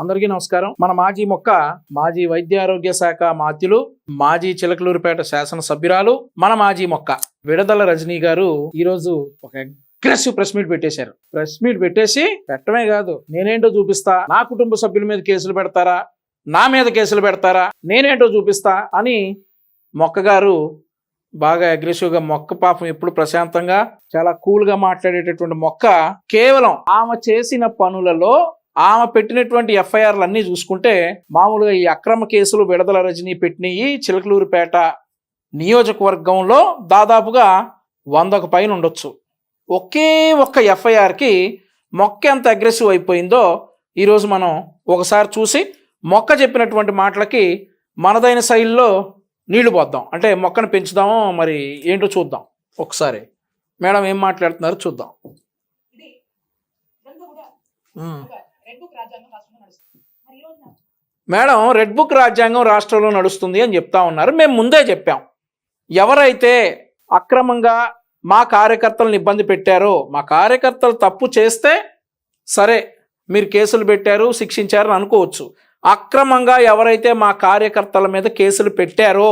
అందరికీ నమస్కారం. మన మాజీ మొక్క, మాజీ వైద్య ఆరోగ్య శాఖ మాత్యులు, మాజీ చిలకలూరిపేట శాసనసభ్యురాలు, మన మాజీ మొక్క విడదల రజనీ గారు ఈరోజు ఒక అగ్రెసివ్ ప్రెస్ మీట్ పెట్టేశారు. ప్రెస్ మీట్ పెట్టేసి పెట్టమే కాదు, నేనేంటో చూపిస్తా, నా కుటుంబ సభ్యుల మీద కేసులు పెడతారా, నా మీద కేసులు పెడతారా, నేనేంటో చూపిస్తా అని మొక్క గారు బాగా అగ్రెసివ్గా, మొక్క పాపం ఎప్పుడు ప్రశాంతంగా చాలా కూల్గా మాట్లాడేటటువంటి మొక్క కేవలం ఆమె చేసిన పనులలో, ఆమె పెట్టినటువంటి ఎఫ్ఐఆర్లు అన్నీ చూసుకుంటే మామూలుగా ఈ అక్రమ కేసులు విడదల రజనీ పెట్టినవి చిలకలూరిపేట నియోజకవర్గంలో దాదాపుగా 100కు పైన ఉండొచ్చు. ఒకే ఒక్క ఎఫ్ఐఆర్కి మొక్క ఎంత అగ్రెసివ్ అయిపోయిందో ఈరోజు మనం ఒకసారి చూసి మొక్క చెప్పినటువంటి మాటలకి మనదైన శైలిలో నీళ్లు పోద్దాం. అంటే మొక్కను పెంచుదాము, మరి ఏంటో చూద్దాం. ఒకసారి మేడం ఏం మాట్లాడుతున్నారు చూద్దాం. మేడం, రెడ్ బుక్ రాజ్యాంగం రాష్ట్రంలో నడుస్తుంది అని చెప్తా ఉన్నారు. మేము ముందే చెప్పాం, ఎవరైతే అక్రమంగా మా కార్యకర్తలను ఇబ్బంది పెట్టారో, మా కార్యకర్తలు తప్పు చేస్తే సరే మీరు కేసులు పెట్టారు, శిక్షించారని అనుకోవచ్చు. అక్రమంగా ఎవరైతే మా కార్యకర్తల మీద కేసులు పెట్టారో,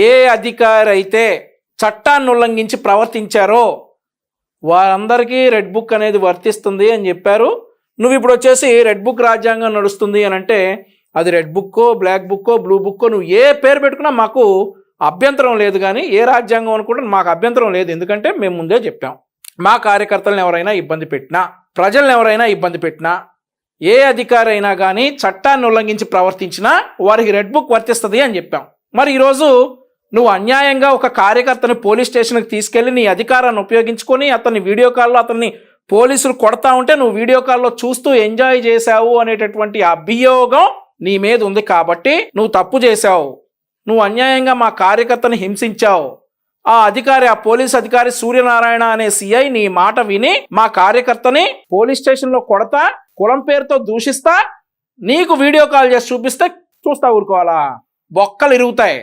ఏ అధికారి అయితే చట్టాన్ని ఉల్లంఘించి ప్రవర్తించారో వారందరికీ రెడ్ బుక్ అనేది వర్తిస్తుంది అని చెప్పారు. నువ్వు ఇప్పుడు వచ్చేసి రెడ్ బుక్ రాజ్యాంగం నడుస్తుంది అని అంటే అది రెడ్ బుక్కో, బ్లాక్ బుక్కో, బ్లూ బుక్కో, నువ్వు ఏ పేరు పెట్టుకున్నా మాకు అభ్యంతరం లేదు. కానీ ఏ రాజ్యాంగం అనుకుంటే మాకు అభ్యంతరం లేదు. ఎందుకంటే మేము ముందే చెప్పాం, మా కార్యకర్తలను ఎవరైనా ఇబ్బంది పెట్టినా, ప్రజలను ఎవరైనా ఇబ్బంది పెట్టినా, ఏ అధికారి అయినా కానీ చట్టాన్ని ఉల్లంఘించి ప్రవర్తించినా వారికి రెడ్ బుక్ వర్తిస్తుంది అని చెప్పాం. మరి ఈరోజు నువ్వు అన్యాయంగా ఒక కార్యకర్తని పోలీస్ స్టేషన్కి తీసుకెళ్ళి నీ అధికారాన్ని ఉపయోగించుకొని అతన్ని వీడియో కాల్లో అతన్ని పోలీసులు కొడతా ఉంటే నువ్వు వీడియో కాల్లో చూస్తూ ఎంజాయ్ చేశావు అనేటటువంటి అభియోగం నీ మీద ఉంది. కాబట్టి నువ్వు తప్పు చేశావు, నువ్వు అన్యాయంగా మా కార్యకర్తని హింసించావు. ఆ అధికారి, ఆ పోలీస్ అధికారి సూర్యనారాయణ అనే సిఐ నీ మాట విని మా కార్యకర్తని పోలీస్ స్టేషన్లో కొడతా, కులం పేరుతో దూషిస్తా, నీకు వీడియో కాల్ చేసి చూపిస్తే చూస్తా ఊరుకోవాలా? బొక్కలు ఇరుగుతాయి.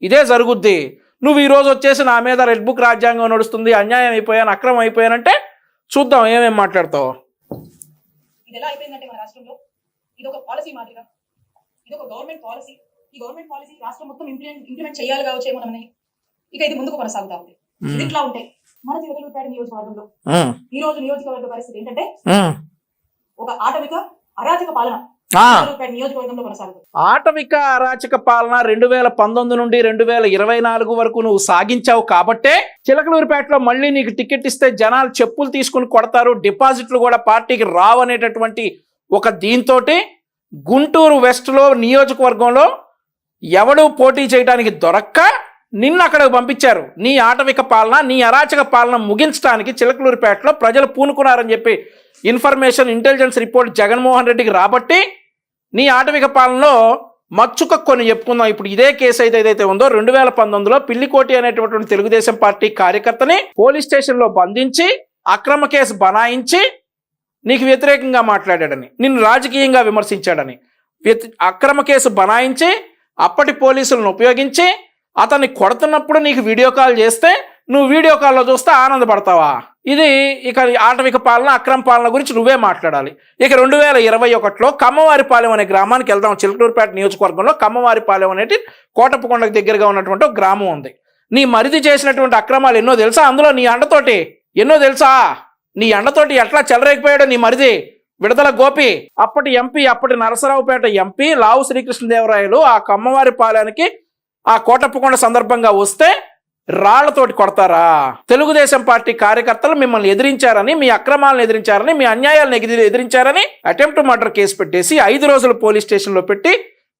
ఇదే జరుగుద్ది. నువ్వు ఈరోజు వచ్చేసి నా మీద రెడ్ బుక్ రాజ్యాంగం నడుస్తుంది, అన్యాయం అయిపోయాను, అక్రమం అయిపోయానంటే చూద్దాం ఏమేమి మాట్లాడతావు. ఇది ఎలా అయిపోయిందంటే మన రాష్ట్రంలో ఇది ఒక పాలసీ మాదిరిగా, ఇది ఒక గవర్నమెంట్ పాలసీ. ఈ గవర్నమెంట్ పాలసీ రాష్ట్రం మొత్తం ఇంప్లిమెంట్ చేయాలి కావచ్చేమో మనని. ఇక ఇది ముందుకు కొనసాగుతా ఉంది. ఇది ఇట్లా ఉంటే మన చిలకలూరిపేట నియోజకవర్గంలో ఈ రోజు నియోజకవర్గ పరిస్థితి ఏంటంటే ఒక ఆటవిక అరాచక పాలన నియోజకవర్గంలో కొనసాగుతుంది. ఆటవిక అరాచక పాలన 2019 నుండి 2024 వరకు నువ్వు సాగించావు. కాబట్టే చిలకలూరిపేటలో మళ్ళీ నీకు టికెట్ ఇస్తే జనాలు చెప్పులు తీసుకుని కొడతారు, డిపాజిట్లు కూడా పార్టీకి రావనేటటువంటి ఒక దీంతో గుంటూరు వెస్ట్లో నియోజకవర్గంలో ఎవడు పోటీ చేయడానికి దొరక్క నిన్ను అక్కడికి పంపించారు. నీ ఆటవిక పాలన, నీ అరాచక పాలన ముగించడానికి చిలకలూరిపేటలో ప్రజలు పూనుకున్నారని చెప్పి ఇన్ఫర్మేషన్, ఇంటెలిజెన్స్ రిపోర్ట్ జగన్మోహన్ రెడ్డికి రాబట్టి నీ ఆటవిక పాలనలో మచ్చుక కొన్ని చెప్పుకుందాం. ఇప్పుడు ఇదే కేసు ఏదైతే ఉందో 2019లో పిల్లికోటి అనేటటువంటి తెలుగుదేశం పార్టీ కార్యకర్తని పోలీస్ స్టేషన్లో బంధించి అక్రమ కేసు బనాయించి నీకు వ్యతిరేకంగా మాట్లాడాడని, నిన్ను రాజకీయంగా విమర్శించాడని అక్రమ కేసు బనాయించి అప్పటి పోలీసులను ఉపయోగించి అతన్ని కొడుతున్నప్పుడు నీకు వీడియో కాల్ చేస్తే నువ్వు వీడియో కాల్లో చూస్తే ఆనందపడతావా? ఇది ఇక ఆటవిక పాలన, అక్రమ పాలన గురించి నువ్వే మాట్లాడాలి. ఇక 2021లో కమ్మవారిపాలెం అనే గ్రామానికి వెళ్దాం. చిలకలూరిపేట నియోజకవర్గంలో కమ్మవారిపాలెం అనేది కోటప్పకొండకు దగ్గరగా ఉన్నటువంటి ఒక గ్రామం ఉంది. నీ మరిది చేసినటువంటి అక్రమాలు ఎన్నో తెలుసా? అందులో నీ అండతోటి ఎన్నో తెలుసా? నీ అండతోటి ఎట్లా చెలరేగిపోయాడో నీ మరిది విడదల గోపి, అప్పటి ఎంపీ, అప్పటి నరసరావుపేట ఎంపీ లావు శ్రీకృష్ణదేవరాయలు ఆ కమ్మవారిపాలెనికి ఆ కోటప్పకొండ సందర్భంగా వస్తే రాళ్లతోటి కొడతారా? తెలుగుదేశం పార్టీ కార్యకర్తలు మిమ్మల్ని ఎదిరించారని, మీ అక్రమాలను ఎదిరించారని, మీ అన్యాయాలను ఎదిరించారని అటెంప్ట్ మర్డర్ కేసు పెట్టేసి 5 రోజులు పోలీస్ స్టేషన్లో పెట్టి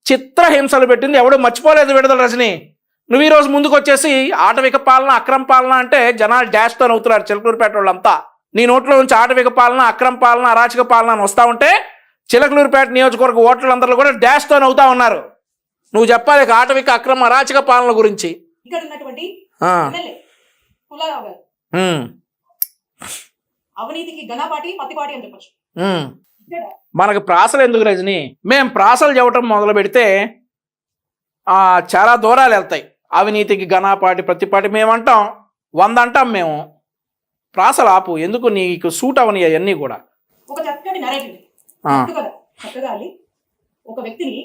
చిత్రహింసలు పెట్టింది ఎవడో మర్చిపోలేదు విడదల రజని. నువ్వు ఈరోజు ముందుకు వచ్చేసి ఆటవిక పాలన, అక్రమ పాలన అంటే జనాలు డాష్తో నవ్వుతున్నారు చిలకలూరిపేట వాళ్ళంతా. నీ నోట్లో నుంచి ఆటవిక పాలన, అక్రమ పాలన, అరాచక పాలన అని వస్తూ ఉంటే చిలకలూరిపేట నియోజకవర్గ ఓటర్లందరూ కూడా డాష్తో నవ్వుతా ఉన్నారు. నువ్వు చెప్పాలి ఆటవిక, అక్రమ, అరాచక పాలన గురించి. ఇక్కడ ఉన్నటువంటి అవినీతికి ఘనపాటి, పత్తిపాటి అని చెప్పచ్చు. మనకు ప్రాసలు ఎందుకు రజని? మేము ప్రాసలు చెప్పటం మొదలు పెడితే చాలా దూరాలు వెళ్తాయి. అవినీతికి ఘనపాటి, ప్రతిపాటి మేమంటాం, 100 అంటాం మేము. ప్రాసలు ఆపు, ఎందుకు నీకు సూట్ అవని అవన్నీ కూడా. ఒక చక్కటి నరేటివ్ చక్కగా వెళ్ళి ఒక వ్యక్తిని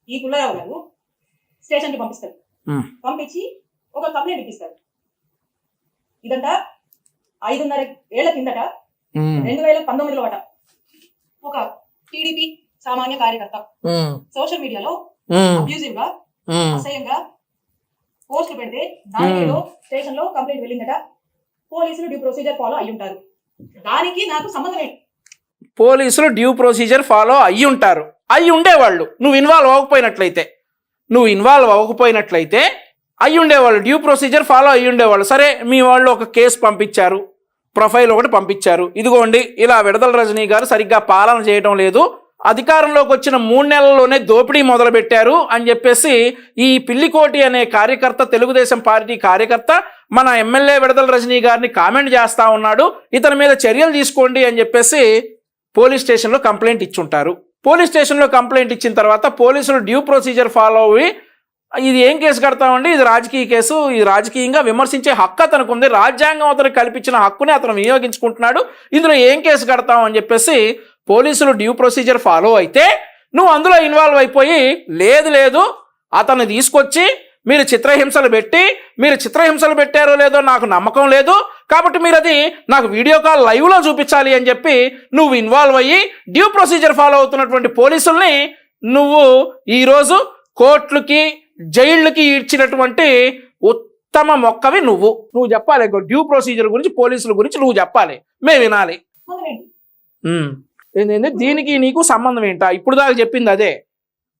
ఈ పుల్లారావు గారు స్టేషన్కి పంపిస్తారు. పంపించి ఒక కంప్లైంట్ ఇప్పిస్తారు. ఇదంట 5.5 ఏళ్ల కిందట 2019లో అట ఒక టీడీపీ సామాన్య కార్యకర్త సోషల్ మీడియాలో అబ్యూజివ్ గా అసహ్యంగా పోస్టులు పెడితే దానికి స్టేషన్ లో కంప్లైంట్ వెళ్ళిందట. పోలీసులు డ్యూ ప్రొసీజర్ ఫాలో అయ్యి ఉంటారు. దానికి నాకు సంబంధం ఏంటి? పోలీసులు డ్యూ ప్రొసీజర్ ఫాలో అయ్యి ఉంటారు, అయ్యి ఉండేవాళ్ళు. నువ్వు ఇన్వాల్వ్ అవ్వకపోయినట్లయితే అయ్యి ఉండేవాళ్ళు, డ్యూ ప్రొసీజర్ ఫాలో అయ్యి ఉండేవాళ్ళు. సరే, మీ వాళ్ళు ఒక కేసు పంపించారు, ప్రొఫైల్ ఒకటి పంపించారు, ఇదిగోండి ఇలా విడదల రజనీ గారు సరిగ్గా పాలన చేయడం లేదు, అధికారంలోకి వచ్చిన 3 నెలల్లోనే దోపిడీ మొదలుపెట్టారు అని చెప్పేసి ఈ పిల్లికోటి అనే కార్యకర్త, తెలుగుదేశం పార్టీ కార్యకర్త మన ఎమ్మెల్యే విడదల రజనీ గారిని కామెంట్ చేస్తూ ఉన్నాడు, ఇతని మీద చర్యలు తీసుకోండి అని చెప్పేసి పోలీస్ స్టేషన్లో కంప్లైంట్ ఇచ్చుంటారు. పోలీస్ స్టేషన్లో కంప్లైంట్ ఇచ్చిన తర్వాత పోలీసులు డ్యూ ప్రొసీజర్ ఫాలో అయ్యి ఇది ఏం కేసు కడతామండి, ఇది రాజకీయ కేసు, ఇది రాజకీయంగా విమర్శించే హక్కు అతనికి ఉంది, రాజ్యాంగం అతనికి కల్పించిన హక్కుని అతను వినియోగించుకుంటున్నాడు, ఇందులో ఏం కేసు కడతాం అని చెప్పేసి పోలీసులు డ్యూ ప్రొసీజర్ ఫాలో అయితే నువ్వు అందులో ఇన్వాల్వ్ అయిపోయి లేదు అతన్ని తీసుకొచ్చి మీరు చిత్రహింసలు పెట్టారో లేదో నాకు నమ్మకం లేదు, కాబట్టి మీరు అది నాకు వీడియో కాల్ లైవ్లో చూపించాలి అని చెప్పి నువ్వు ఇన్వాల్వ్ అయ్యి డ్యూ ప్రొసీజర్ ఫాలో అవుతున్నటువంటి పోలీసుల్ని నువ్వు ఈరోజు కోర్టులకి జైళ్ళకి ఇచ్చినటువంటి ఉత్తమ మొక్కవి నువ్వు చెప్పాలి. డ్యూ ప్రొసీజర్ గురించి, పోలీసుల గురించి నువ్వు చెప్పాలి, మేము వినాలి. ఏంటంటే దీనికి నీకు సంబంధం ఏంటా? ఇప్పుడు దాకా చెప్పింది అదే.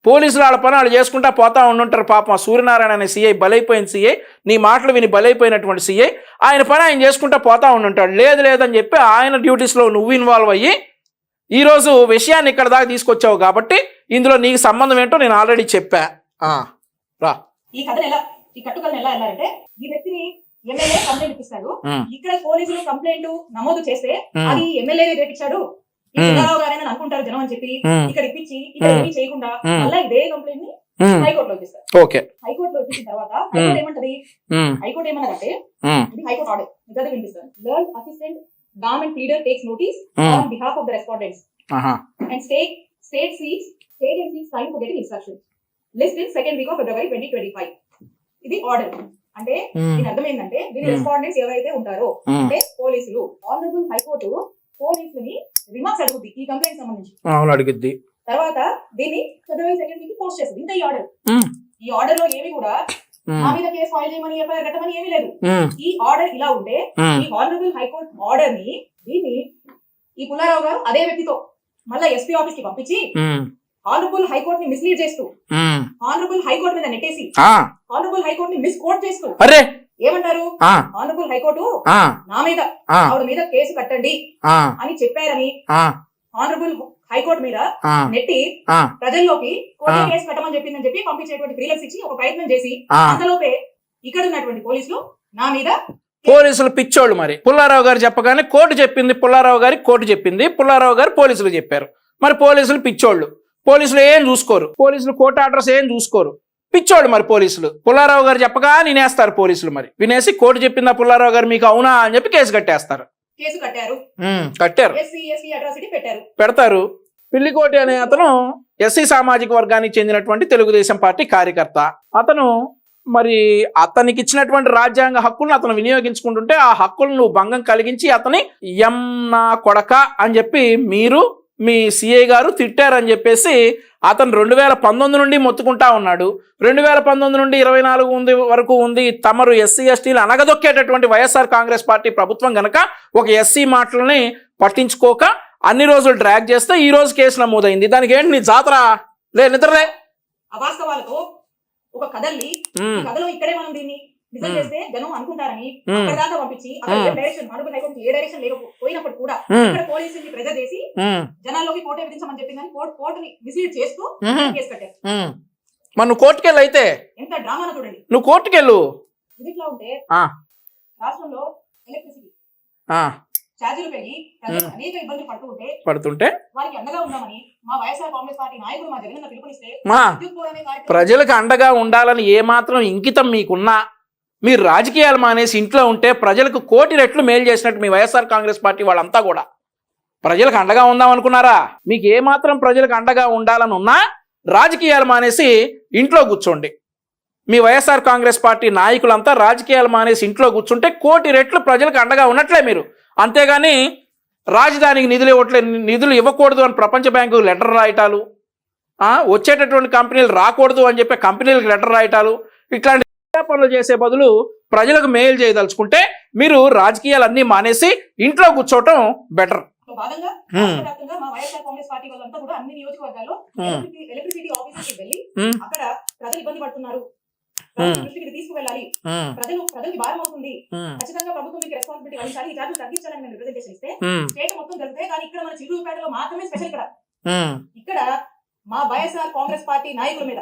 పోలీసులు వాళ్ళ పని వాళ్ళు చేసుకుంటా పోతా ఉండుంటారు. పాపం సూర్యనారాయణ అనే సీఐ, బలైపోయిన సీఐ, నీ మాటలు విని బలైపోయినటువంటి సీఐ, ఆయన పని ఆయన చేసుకుంటా పోతా ఉండుంటాడు. లేదని చెప్పి ఆయన డ్యూటీస్లో నువ్వు ఇన్వాల్వ్ అయ్యి ఈరోజు విషయాన్ని ఇక్కడ దాకా తీసుకొచ్చావు కాబట్టి ఇందులో నీకు సంబంధం ఏంటో నేను ఆల్రెడీ చెప్పా. రా. ఈ కట్టుకథను ఎలా వెళ్ళారంటే, ఈ వ్యక్తిని ఎమ్మెల్యే కంప్లైంట్ ఇప్పిస్తాడు. ఇక్కడ పోలీసులు కంప్లైంట్ నమోదు చేస్తే అది ఎమ్మెల్యే రేపించాడు గారని అనుకుంటారు జనం అని చెప్పి ఇక్కడ ఇప్పించి ఇక్కడ ఏమీ చేయకుండా మళ్ళీ ఇదే కంప్లైంట్ ని హైకోర్టులో ఇప్పిస్తారు. హైకోర్టులో ఇప్పించిన తర్వాత హైకోర్టు ఏమంటది? హైకోర్టు ఏమన్నదంటే, ఇది హైకోర్టు ఆర్డర్ ఇద్దరు వినిపిస్తారు. Learn assistant government leader takes notice on behalf of the respondents and state agencies time for getting instructions list in second week of February 2025. ఇది ఆర్డర్. అంటే దీని అర్థం ఏంటంటే, దీని రెస్పాండెంట్స్ ఎవరైతే ఉంటారో అంటే పోలీసులు, ఆనరబుల్ హైకోర్టు పోలీసులని రిమార్క్స్ అడుగుద్ది ఈ కంప్లైంట్ సంబంధించి. అడుగుద్ది. తర్వాత దీన్ని ఫిబ్రవరి 2nd వీక్ పోస్ట్ చేస్తుంది. ఇంత ఈ ఆర్డర్. ఈ ఆర్డర్ లో ఏమి కూడా నా మీద కేసు ఫైల్ చేయమని ఎఫ్ఐఆర్ కట్టమని ఏమీ లేదు. ఈ ఆర్డర్ ఇలా ఉంటే ఈ ఆనరబుల్ హైకోర్టు ఆర్డర్ ని దీన్ని ఈ పుల్లారావు గారు అదే వ్యక్తితో మళ్ళా ఎస్పీ ఆఫీస్ కి పంపించి ఆనరబుల్ హైకోర్టు ని మిస్లీడ్ చేస్తూ, ఆనరబుల్ హైకోర్టు మీద నెట్టేసి, ఆనరబుల్ హైకోర్టు ని మిస్కోట్ చేస్తూ ఏమంటారు? ఆనరబుల్ హైకోర్టు నా మీద, ఆవిడ మీద కేసు కట్టండి అని చెప్పారని ఆనరబుల్ హైకోర్టు మీద నెట్టి ప్రజల్లోకి కోర్టు కేసు కట్టమని చెప్పిందని చెప్పి పంపించేటువంటి క్లియరెన్స్ ఇచ్చి ఒక ప్రయత్నం చేసి అంతలోపే ఇక్కడ ఉన్నటువంటి పోలీసులు నా మీద, పోలీసులు పిచ్చోళ్ళు. మరి పుల్లారావు గారు చెప్పగానే కోర్టు చెప్పింది, పుల్లారావు గారికి కోర్టు చెప్పింది, పుల్లారావు గారు పోలీసులు చెప్పారు. మరి పోలీసులు పిచ్చోళ్ళు, పోలీసులు ఏం చూసుకోరు, పోలీసులు కోర్టు ఆర్డర్స్ ఏం చూసుకోరు, పిచ్చోళ్ళు. మరి పోలీసులు పుల్లారావు గారు చెప్పగా వినేస్తారు పోలీసులు. మరి వినేసి కోర్టు చెప్పిందా పుల్లారావు గారు మీకు అవునా అని చెప్పి కేసు కట్టేస్తారు. కేసు కట్టారు. పెడతారు. పిల్లికోటి అనే అతను ఎస్సీ సామాజిక వర్గానికి చెందినటువంటి తెలుగుదేశం పార్టీ కార్యకర్త. అతను మరి అతనికి ఇచ్చినటువంటి రాజ్యాంగ హక్కులను అతను వినియోగించుకుంటుంటే ఆ హక్కులను నువ్వు భంగం కలిగించి అతని నా కొడక అని చెప్పి మీరు మీ సిఐ గారు తిట్టారని చెప్పేసి అతను 2019 నుండి మొత్తుకుంటా ఉన్నాడు. 2019 నుండి 24 వరకు ఉంది. తమరు ఎస్సీ ఎస్టీలు అనగదొక్కేటటువంటి వైఎస్ఆర్ కాంగ్రెస్ పార్టీ ప్రభుత్వం గనక ఒక ఎస్సీ మాటలని పట్టించుకోక అన్ని రోజులు డ్రాగ్ చేస్తే ఈ రోజు కేసు నమోదైంది. దానికి ఏంటి నీ జాతర? నిద్రలే. అవాస్తవాలతో ఒక కథల్ని కథలో ఇక్కడే మనం దీన్ని నిజం చేస్తే జనం అనుకుంటారని అక్కడ దాకా పంపించి డైరెక్షన్ ఆనరబుల్ హైకోర్టు ఏ డైరెక్షన్ లేకపోయినప్పుడు కూడా ఇక్కడ పోలీసుల్ని ప్రెజర్ చేసి జనాల్లోకి కోర్టు విధించమని చెప్పిందని కోర్టుని మిస్లీడ్ చేస్తూ కేసు కట్టారు. మరి నువ్వు కోర్టుకెళ్ళు. అయితే ఎంత డ్రామాను చూడండి. నువ్వు కోర్టుకెళ్ళు. ఇది ఇట్లా ఉంటే రాష్ట్రంలో ఎలక్ట్రిసిటీ ఛార్జీలు పెరిగి ప్రజలు అనేక ఇబ్బందులు పడుతుంటే వారికి అండగా ఉందామని మా వైఎస్ఆర్ కాంగ్రెస్ పార్టీ నాయకుడు మా జగన్ పిలుపునిస్తే ప్రజలకు అండగా ఉండాలని ఏమాత్రం ఇంకితం మీకున్నా మీరు రాజకీయాలు మానేసి ఇంట్లో ఉంటే ప్రజలకు 1,000,000 రెట్లు మేలు చేసినట్టు మీ వైఎస్ఆర్ కాంగ్రెస్ పార్టీ వాళ్ళంతా కూడా. ప్రజలకు అండగా ఉందాం అనుకున్నారా? మీకు ఏమాత్రం ప్రజలకు అండగా ఉండాలని ఉన్నా రాజకీయాలు మానేసి ఇంట్లో కూర్చోండి. మీ వైఎస్ఆర్ కాంగ్రెస్ పార్టీ నాయకులంతా రాజకీయాలు మానేసి ఇంట్లో కూర్చుంటే 1 కోటి రెట్లు ప్రజలకు అండగా ఉన్నట్లే మీరు. అంతేగాని రాజధానికి నిధులు ఇవ్వకూడదు అని ప్రపంచ బ్యాంకు లెటర్ రాయటాలు, వచ్చేటటువంటి కంపెనీలు రాకూడదు అని చెప్పి కంపెనీలకు లెటర్ రాయటాలు, ఇట్లాంటి పనులు చేసే బదులు ప్రజలకు మేలు చేయదలుచుకుంటే మీరు రాజకీయాలన్నీ మానేసి ఇంట్లో కూర్చోవటం బెటర్. భాగంగా రాష్ట్ర వ్యాప్తంగా మా వైఎస్ఆర్ కాంగ్రెస్ పార్టీ వాళ్ళంతా కూడా అన్ని నియోజకవర్గాల్లో ఎలక్ట్రిసిటీ ఆఫీసర్కి వెళ్ళి అక్కడ ప్రజలు ఇబ్బంది పడుతున్నారు, దృష్టికి తీసుకువెళ్ళాలి, ప్రజలకి భారం అవుతుంది, ఖచ్చితంగా ప్రభుత్వం మీకు రెస్పాన్సిబిలిటీ వహించాలి, ఈ ఛార్జీలు తగ్గించాలని మేము రిప్రజెంటేషన్ ఇస్తే స్టేట్ మొత్తం జరిగితే, కానీ ఇక్కడ మన చిరుపేటలో మాత్రమే స్పెషల్. ఇక్కడ మా వైఎస్ఆర్ కాంగ్రెస్ పార్టీ నాయకుల మీద,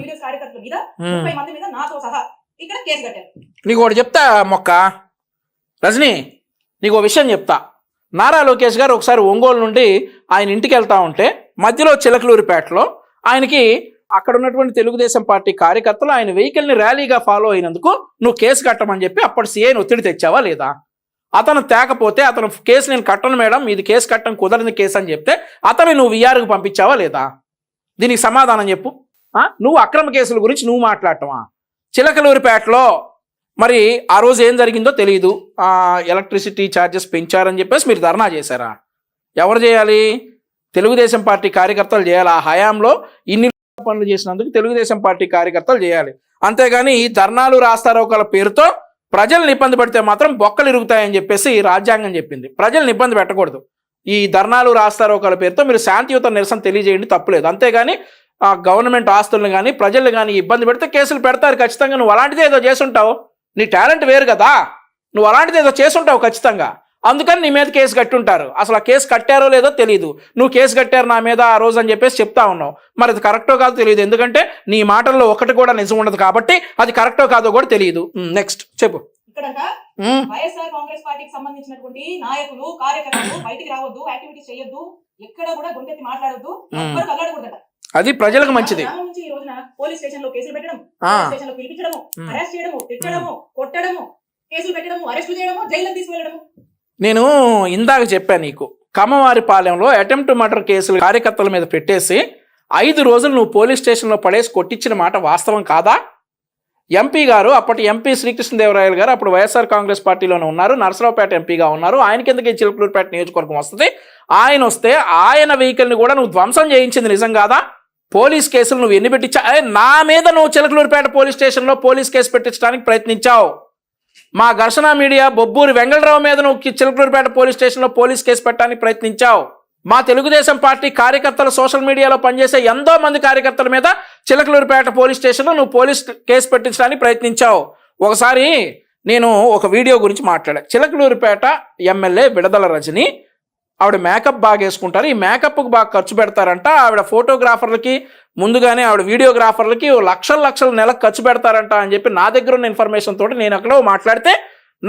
వీడియోస్ కార్యకర్తల మీద 30 మంది మీద నాతో సహా ఇక్కడ కేసు కట్టారు. నీకు ఒకటి చెప్తా మొక్క రజనీ, నీకు ఒక విషయం చెప్తా. నారా లోకేష్ గారు ఒకసారి ఒంగోలు నుండి ఆయన ఇంటికి వెళ్తా ఉంటే మధ్యలో చిలకలూరిపేటలో ఆయనకి అక్కడ ఉన్నటువంటి తెలుగుదేశం పార్టీ కార్యకర్తలు ఆయన వెహికల్ని ర్యాలీగా ఫాలో అయినందుకు నువ్వు కేసు కట్టమని చెప్పి అప్పటి సీఐని ఒత్తిడి తెచ్చావా లేదా? అతను తేకపోతే అతను కేసు నేను కట్టను మేడం, ఇది కేసు కట్టడం కుదరని కేసు అని చెప్తే అతను నువ్వు విఆర్కు పంపించావా లేదా? దీనికి సమాధానం చెప్పు. నువ్వు అక్రమ కేసుల గురించి నువ్వు మాట్లాడటమా? చిలకలూరిపేటలో మరి ఆ రోజు ఏం జరిగిందో తెలియదు, ఎలక్ట్రిసిటీ ఛార్జెస్ పెంచారని చెప్పేసి మీరు ధర్నా చేశారా? ఎవరు చేయాలి? తెలుగుదేశం పార్టీ కార్యకర్తలు చేయాలి. ఆ హయాంలో ఇన్ని పనులు చేసినందుకు తెలుగుదేశం పార్టీ కార్యకర్తలు చేయాలి. అంతేగాని ఈ ధర్నాలు రాస్తారోకల పేరుతో ప్రజల్ని ఇబ్బంది పెడితే మాత్రం బొక్కలు ఇరుగుతాయని చెప్పేసి రాజ్యాంగం చెప్పింది. ప్రజల్ని ఇబ్బంది పెట్టకూడదు. ఈ ధర్నాలు రాస్తారోకల పేరుతో మీరు శాంతియుత నిరసన తెలియజేయండి, తప్పులేదు. అంతేగాని గవర్నమెంట్ ఆస్తులను కానీ ప్రజల్ని కానీ ఇబ్బంది పెడితే కేసులు పెడతారు ఖచ్చితంగా. నువ్వు అలాంటిది ఏదో చేసుంటావు, నీ టాలెంట్ వేరు కదా, నువ్వు అలాంటిది ఏదో చేసుంటావు ఖచ్చితంగా, అందుకని నీ మీద కేసు కట్టుంటారు. అసలు ఆ కేసు కట్టారో లేదో తెలియదు. నువ్వు కేసు కట్టారు నా మీద ఆ రోజు అని చెప్పేసి చెప్తా ఉన్నావు. మరి అది కరెక్టో కాదో తెలియదు, ఎందుకంటే నీ మాటల్లో ఒకటి కూడా నిజం ఉండదు కాబట్టి అది కరెక్టో కాదో కూడా తెలియదు. నెక్స్ట్ చెప్పు. ఇక్కడంట వైఎస్ఆర్ కాంగ్రెస్ పార్టీకి సంబంధించినటువంటి నాయకులు కార్యకర్తలు బయటికి రావద్దు, యాక్టివిటీస్ చేయొద్దు, ఎక్కడ కూడా గొంతెత్తి మాట్లాడొద్దు, ఎవరు కల్లాడకూడదట. అది ప్రజలకు మంచిది. ఈ రోజున పోలీస్ స్టేషన్ లో కేసులు పెట్టడం, స్టేషన్ లో పిలిపించడము, అరెస్ట్ చేయడము, తిట్టడము, కొట్టడము, కేసులు పెట్టడము, అరెస్టులు చేయడము, జైలు తీసుకెళ్లడము. నేను ఇందాక చెప్పాను నీకు, కమ్మవారిపాలెంలో అటెంప్ట్ మర్డర్ కేసులు కార్యకర్తల మీద పెట్టేసి 5 రోజులు నువ్వు పోలీస్ స్టేషన్లో పడేసి కొట్టించిన మాట వాస్తవం కాదా? ఎంపీ గారు, అప్పటి ఎంపీ శ్రీకృష్ణదేవరాయలు గారు అప్పుడు వైఎస్ఆర్ కాంగ్రెస్ పార్టీలోనే ఉన్నారు, నరసరావుపేట ఎంపీగా ఉన్నారు. ఆయన కిందకి చిలకలూరిపేట నియోజకవర్గం వస్తుంది. ఆయన వస్తే ఆయన వెహికల్ని కూడా నువ్వు ధ్వంసం చేయించింది నిజం కాదా? పోలీస్ కేసులు నువ్వు ఎన్ని పెట్టించా? నా మీద నువ్వు చిలకలూరిపేట పోలీస్ స్టేషన్లో పోలీస్ కేసు పెట్టించడానికి ప్రయత్నించావు. మా ఘర్షణ మీడియా బొబ్బూరి వెంగళరావు మీద నువ్వు చిలకలూరిపేట పోలీస్ స్టేషన్లో పోలీస్ కేసు పెట్టడానికి ప్రయత్నించావు. మా తెలుగుదేశం పార్టీ కార్యకర్తలు సోషల్ మీడియాలో పనిచేసే ఎంతో మంది కార్యకర్తల మీద చిలకలూరిపేట పోలీస్ స్టేషన్లో నువ్వు పోలీస్ కేసు పెట్టించడానికి ప్రయత్నించావు. ఒకసారి నేను ఒక వీడియో గురించి మాట్లాడా. చిలకలూరిపేట ఎమ్మెల్యే విడదల రజని, ఆవిడ మేకప్ బాగా వేసుకుంటారు, ఈ మేకప్కి బాగా ఖర్చు పెడతారంట. ఆవిడ ఫోటోగ్రాఫర్లకి ముందుగానే ఆవిడ వీడియోగ్రాఫర్లకి లక్షల నెలకు ఖర్చు పెడతారంట అని చెప్పి నా దగ్గర ఉన్న ఇన్ఫర్మేషన్ తోటి నేను అక్కడ మాట్లాడితే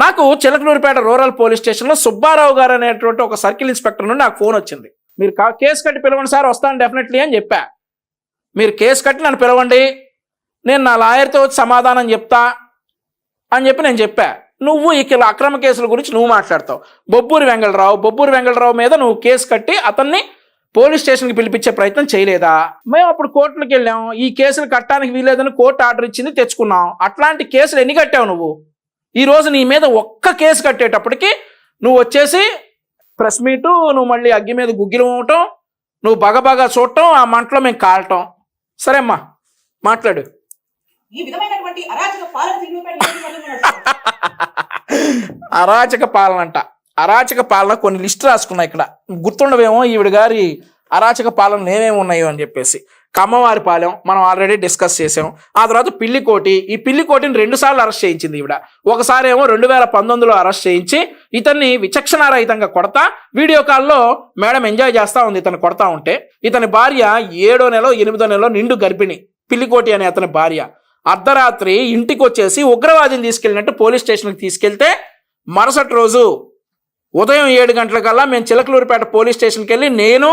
నాకు చిలకలూరిపేట రూరల్ పోలీస్ స్టేషన్లో సుబ్బారావు గారు అనేటువంటి ఒక సర్కిల్ ఇన్స్పెక్టర్ నుండి నాకు ఫోన్ వచ్చింది. మీరు కేసు కట్టి పిలవండి సార్, వస్తాను డెఫినెట్లీ అని చెప్పా. మీరు కేసు కట్టి నన్ను పిలవండి, నేను నా లాయర్తో వచ్చి సమాధానం చెప్తా అని చెప్పి నేను చెప్పా. నువ్వు ఈ అక్రమ కేసుల గురించి నువ్వు మాట్లాడతావు. బొబ్బూరి వెంగళరావు మీద నువ్వు కేసు కట్టి అతన్ని పోలీస్ స్టేషన్కి పిలిపించే ప్రయత్నం చేయలేదా? మేము అప్పుడు కోర్టులకు వెళ్ళాం, ఈ కేసులు కట్టడానికి వీలేదని కోర్టు ఆర్డర్ ఇచ్చింది, తెచ్చుకున్నాం. అట్లాంటి కేసులు ఎన్ని కట్టావు నువ్వు? ఈరోజు నీ మీద ఒక్క కేసు కట్టేటప్పటికి నువ్వు వచ్చేసి ప్రెస్ మీటు, నువ్వు మళ్ళీ అగ్గి మీద గుగ్గిలు ఇవ్వటం, నువ్వు బగబగా చూడటం, ఆ మంటలో మేము కాలటం. సరే అమ్మా మాట్లాడు. ఈ విధమైనటువంటి అరాచక పాలన కొన్ని లిస్ట్ రాసుకున్నా ఇక్కడ, గుర్తుండవేమో ఈవిడ గారి అరాచక పాలన ఏమేమి ఉన్నాయో అని చెప్పేసి. కమ్మవారిపాలెం మనం ఆల్రెడీ డిస్కస్ చేసాం. ఆ తర్వాత పిల్లికోటి, ఈ పిల్లికోటిని 2 సార్లు అరెస్ట్ చేయించింది ఈవిడ. ఒకసారి ఏమో 2019లో అరెస్ట్ చేయించి ఇతన్ని విచక్షణారహితంగా కొడతా వీడియో కాల్లో మేడం ఎంజాయ్ చేస్తా ఉంది ఇతను కొడతా ఉంటే. ఇతని భార్య 7వ నెల 8వ నెలలో నిండు గర్భిణి, పిల్లికోటి అనే అతని భార్య. అర్ధరాత్రి ఇంటికి వచ్చేసి ఉగ్రవాదిని తీసుకెళ్ళినట్టు పోలీస్ స్టేషన్కి తీసుకెళ్తే మరుసటి రోజు ఉదయం 7 గంటలకల్లా మేము చిలకలూరిపేట పోలీస్ స్టేషన్కి వెళ్ళి నేను,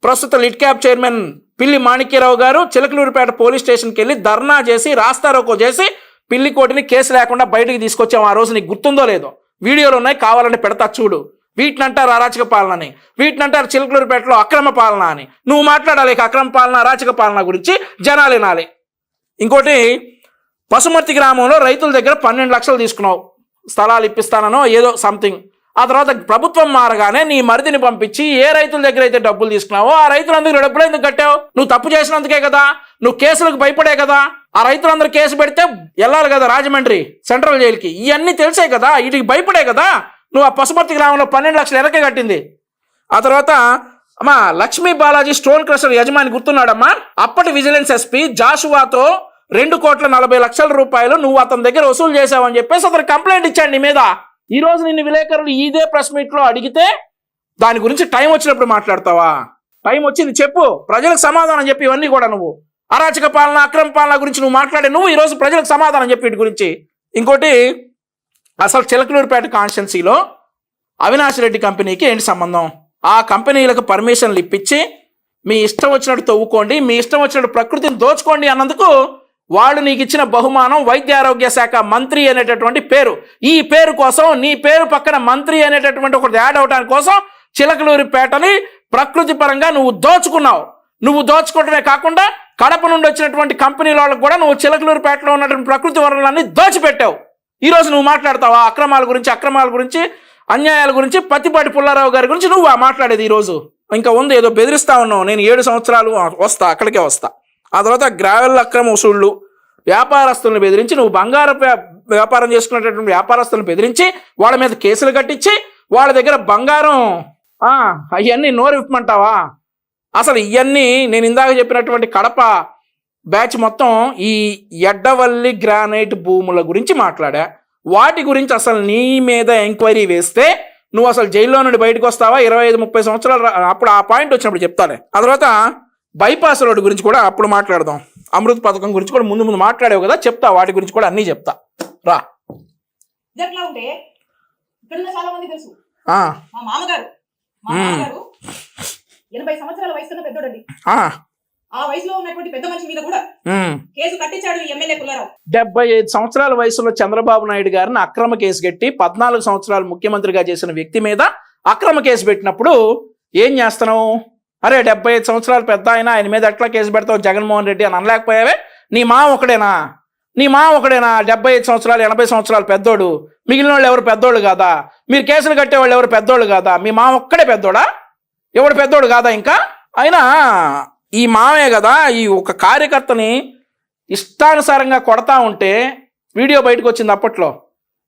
ప్రస్తుత లిట్ క్యాబ్ చైర్మన్ పిల్లి మాణిక్యరావు గారు చిలకలూరిపేట పోలీస్ స్టేషన్కి వెళ్ళి ధర్నా చేసి రాస్తారోకో చేసి పిల్లికోటిని కేసు లేకుండా బయటికి తీసుకొచ్చాము. ఆ రోజు నీకు గుర్తుందో లేదో, వీడియోలు ఉన్నాయి, కావాలంటే పెడతా చూడు. వీటిని అంటారు అరాచక పాలన అని, వీటిని అంటారు చిలకలూరిపేటలో అక్రమ పాలన అని. నువ్వు మాట్లాడాలి అక్రమ పాలన అరాచక పాలన గురించి, జనాలు వినాలి. ఇంకోటి, పశుమర్తి గ్రామంలో రైతుల దగ్గర 12 లక్షలు తీసుకున్నావు, స్థలాలు ఇప్పిస్తానో ఏదో సంథింగ్. ఆ తర్వాత ప్రభుత్వం మారగానే నీ మరిదిని పంపించి ఏ రైతుల దగ్గర అయితే డబ్బులు తీసుకున్నావో ఆ రైతులందరూ డబ్బులు ఎందుకు కట్టావు? నువ్వు తప్పు చేసినందుకే కదా, నువ్వు కేసులకు భయపడే కదా. ఆ రైతులందరూ కేసు పెడితే వెళ్ళాలి కదా రాజమండ్రి సెంట్రల్ జైలుకి. ఇవన్నీ తెలిసే కదా, వీటికి భయపడే కదా నువ్వు ఆ పశుమర్తి గ్రామంలో 12 లక్షలు ఎరకే కట్టింది. ఆ తర్వాత అమ్మా లక్ష్మీ బాలాజీ స్టోన్ క్రషర్ యజమాని గుర్తున్నాడమ్మా, అప్పటి విజిలెన్స్ ఎస్పీ జాషువాతో 2,40,00,000 రూపాయలు నువ్వు అతని దగ్గర వసూలు చేసావని చెప్పేసి అతను కంప్లైంట్ ఇచ్చాడు నీ మీద. ఈ రోజు నిన్ను విలేకరులు ఇదే ప్రెస్ మీట్ లో అడిగితే దాని గురించి టైం వచ్చినప్పుడు మాట్లాడతావా? టైం వచ్చింది చెప్పు, ప్రజలకు సమాధానం చెప్పి. ఇవన్నీ కూడా నువ్వు అరాచక పాలన అక్రమ పాలన గురించి నువ్వు మాట్లాడే నువ్వు ఈరోజు ప్రజలకు సమాధానం చెప్పి వీటి గురించి. ఇంకోటి, అసలు చిలకలూరిపేట కాన్స్టిట్యున్సీలో అవినాష్ రెడ్డి కంపెనీకి ఏంటి సంబంధం? ఆ కంపెనీలకు పర్మిషన్లు ఇప్పించి మీ ఇష్టం వచ్చినట్టు తవ్వుకోండి, మీ ఇష్టం వచ్చినట్టు ప్రకృతిని దోచుకోండి అన్నందుకు వాళ్ళు నీకు ఇచ్చిన బహుమానం వైద్య ఆరోగ్య శాఖ మంత్రి అనేటటువంటి పేరు. ఈ పేరు కోసం నీ పేరు పక్కన మంత్రి అనేటటువంటి ఒకటి యాడ్ అవడానికి కోసం చిలకలూరిపేటని ప్రకృతి పరంగా నువ్వు దోచుకున్నావు. నువ్వు దోచుకోవడమే కాకుండా కడప నుండి వచ్చినటువంటి కంపెనీల వాళ్ళకు కూడా నువ్వు చిలకలూరిపేటలో ఉన్నటువంటి ప్రకృతి వనరులన్నీ దోచిపెట్టావు. ఈరోజు నువ్వు మాట్లాడతావా అక్రమాల గురించి అన్యాయాల గురించి? పత్తిపాటి పుల్లారావు గారి గురించి నువ్వు మాట్లాడేది ఈరోజు? ఇంకా ఉంది ఏదో బెదిరిస్తా ఉన్నావు, నేను 7 సంవత్సరాలు వస్తా, అక్కడికే వస్తా. ఆ తర్వాత గ్రావెల్ అక్రమ వసూళ్లు, వ్యాపారస్తులను బెదిరించి, నువ్వు బంగారు వ్యాపారం చేసుకునేటటువంటి వ్యాపారస్తులను బెదిరించి వాళ్ళ మీద కేసులు కట్టించి వాళ్ళ దగ్గర బంగారం అవన్నీ నోరు విప్పమంటావా? అసలు ఇవన్నీ నేను ఇందాక చెప్పినటువంటి కడప బ్యాచ్ మొత్తం ఈ ఎడ్డవల్లి గ్రానైట్ భూముల గురించి మాట్లాడా. వాటి గురించి అసలు నీ మీద ఎంక్వైరీ వేస్తే నువ్వు అసలు జైల్లో నుండి బయటకు వస్తావా? 25-30 సంవత్సరాలు అప్పుడు ఆ పాయింట్ వచ్చినప్పుడు చెప్తాలే. ఆ తర్వాత బైపాస్ రోడ్డు గురించి కూడా అప్పుడు మాట్లాడదాం. అమృత్ పథకం గురించి కూడా ముందు మాట్లాడావు కదా, చెప్తా. వాటి గురించి కూడా అన్నీ చెప్తా రా. ఇట్లా ఉంటే ఇక్కడ చాలా మంది తెలుసు. మా మామగారు 80 సంవత్సరాల వయసున్న పెద్దోడండి. ఆ వయసులో ఉన్నటువంటి పెద్ద మనిషి మీద కూడా కేసు కట్టించాడు ఈ ఎమ్మెల్యే పుల్లారావు. 75 సంవత్సరాల వయసులో చంద్రబాబు నాయుడు గారిని అక్రమ కేసు కట్టి 14 సంవత్సరాలు ముఖ్యమంత్రిగా చేసిన వ్యక్తి మీద అక్రమ కేసు పెట్టినప్పుడు ఏం చేస్తున్నావు? అరే 75 సంవత్సరాలు పెద్ద ఆయన మీద ఎట్లా కేసు పెడతావు జగన్మోహన్ రెడ్డి అని అనలేకపోయావే? నీ మామ ఒకడేనా 75 సంవత్సరాలు 80 సంవత్సరాలు పెద్దోడు? మిగిలిన వాళ్ళు ఎవరు పెద్దోళ్ళు కాదా? మీరు కేసులు కట్టేవాళ్ళు ఎవరు పెద్దోళ్ళు కాదా? మీ మామ ఒక్కడే పెద్దోడా? ఎవడు పెద్దోడు కాదా? ఇంకా అయినా ఈ మామే కదా ఈ ఒక కార్యకర్తని ఇష్టానుసారంగా కొడతా ఉంటే వీడియో బయటకు వచ్చింది అప్పట్లో.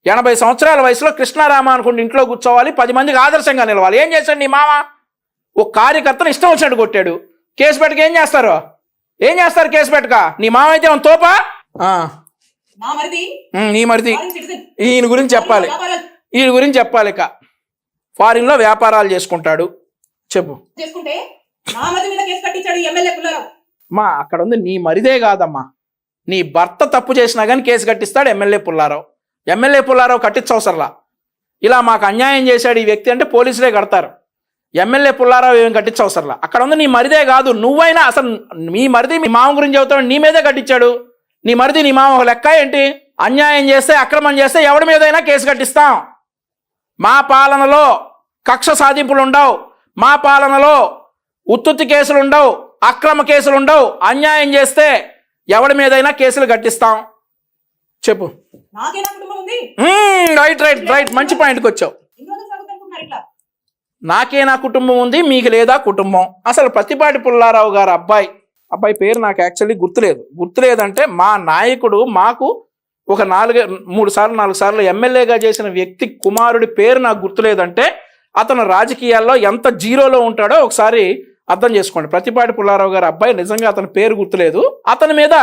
80 సంవత్సరాల వయసులో కృష్ణారామ అనుకుంటే ఇంట్లో కూర్చోవాలి, 10 మందికి ఆదర్శంగా నిలవాలి. ఏం చేశాడు నీ మామ? ఒక కార్యకర్తను ఇష్టం వచ్చినట్టు కొట్టాడు. కేసు పెట్టక ఏం చేస్తారు? కేసు పెట్టక? నీ మామ అయితే తోపా? నీ మరిది ఈయన గురించి చెప్పాలి. ఇక ఫారిన్ లో వ్యాపారాలు చేసుకుంటాడు. చెప్పు. మా అక్కడ ఉంది నీ మరిదే కాదమ్మా, నీ భర్త తప్పు చేసినా కానీ కేసు కట్టిస్తాడు ఎమ్మెల్యే పుల్లారావు కట్టించవసరలా. ఇలా మాకు అన్యాయం చేశాడు ఈ వ్యక్తి అంటే పోలీసులే కడతారు. ఎమ్మెల్యే పుల్లారావు ఏం కట్టించవసరలా. అక్కడ ఉంది నీ మరిదే కాదు. నువ్వైనా అసలు మీ మరిది మీ మామ గురించి చెబుతాడు, నీ మీదే కట్టించాడు. నీ మరిది నీ మామ ఒక లెక్క ఏంటి? అన్యాయం చేస్తే అక్రమం చేస్తే ఎవడి మీదైనా కేసు కట్టిస్తాం. మా పాలనలో కక్ష సాధింపులు ఉండవు, మా పాలనలో ఉత్తుత్తి కేసులు ఉండవు, అక్రమ కేసులు ఉండవు. అన్యాయం చేస్తే ఎవడి మీదైనా కేసులు కట్టిస్తాం. చెప్పు. రైట్ మంచి పాయింట్కి వచ్చావు. నాకేనా కుటుంబం ఉంది, మీకు లేదా కుటుంబం? అసలు పత్తిపాటి పుల్లారావు గారు అబ్బాయి పేరు నాకు యాక్చువల్లీ గుర్తులేదంటే మా నాయకుడు మాకు ఒక 4 సార్లు ఎమ్మెల్యేగా చేసిన వ్యక్తి కుమారుడి పేరు నాకు గుర్తులేదంటే అతను రాజకీయాల్లో ఎంత జీరోలో ఉంటాడో ఒకసారి అర్థం చేసుకోండి. పత్తిపాటి పుల్లారావు గారు అబ్బాయి నిజంగా అతని పేరు గుర్తులేదు. అతని మీద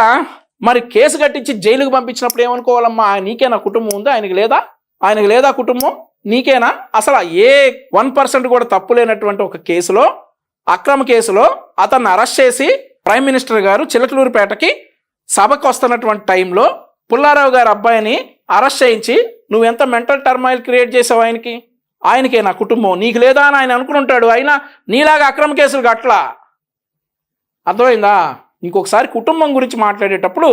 మరి కేసు కట్టించి జైలుకు పంపించినప్పుడు ఏమనుకోవాలమ్మా? నీకేనా కుటుంబం ఉంది? ఆయనకి లేదా కుటుంబం? నీకేనా? అసలు ఏ 1% కూడా తప్పు లేనటువంటి ఒక కేసులో, అక్రమ కేసులో అతన్ని అరెస్ట్ చేసి ప్రైమ్ మినిస్టర్ గారు చిలకలూరిపేటకి సభకు వస్తున్నటువంటి టైంలో పుల్లారావు గారు అబ్బాయిని అరెస్ట్ చేయించి నువ్వెంత మెంటల్ టర్మాయిల్ క్రియేట్ చేసావు ఆయనకే నా కుటుంబం, నీకు లేదా అని ఆయన అనుకుంటాడు. అయినా నీలాగా అక్రమ కేసులు గట్లా. అర్థమైందా? ఇంకొకసారి కుటుంబం గురించి మాట్లాడేటప్పుడు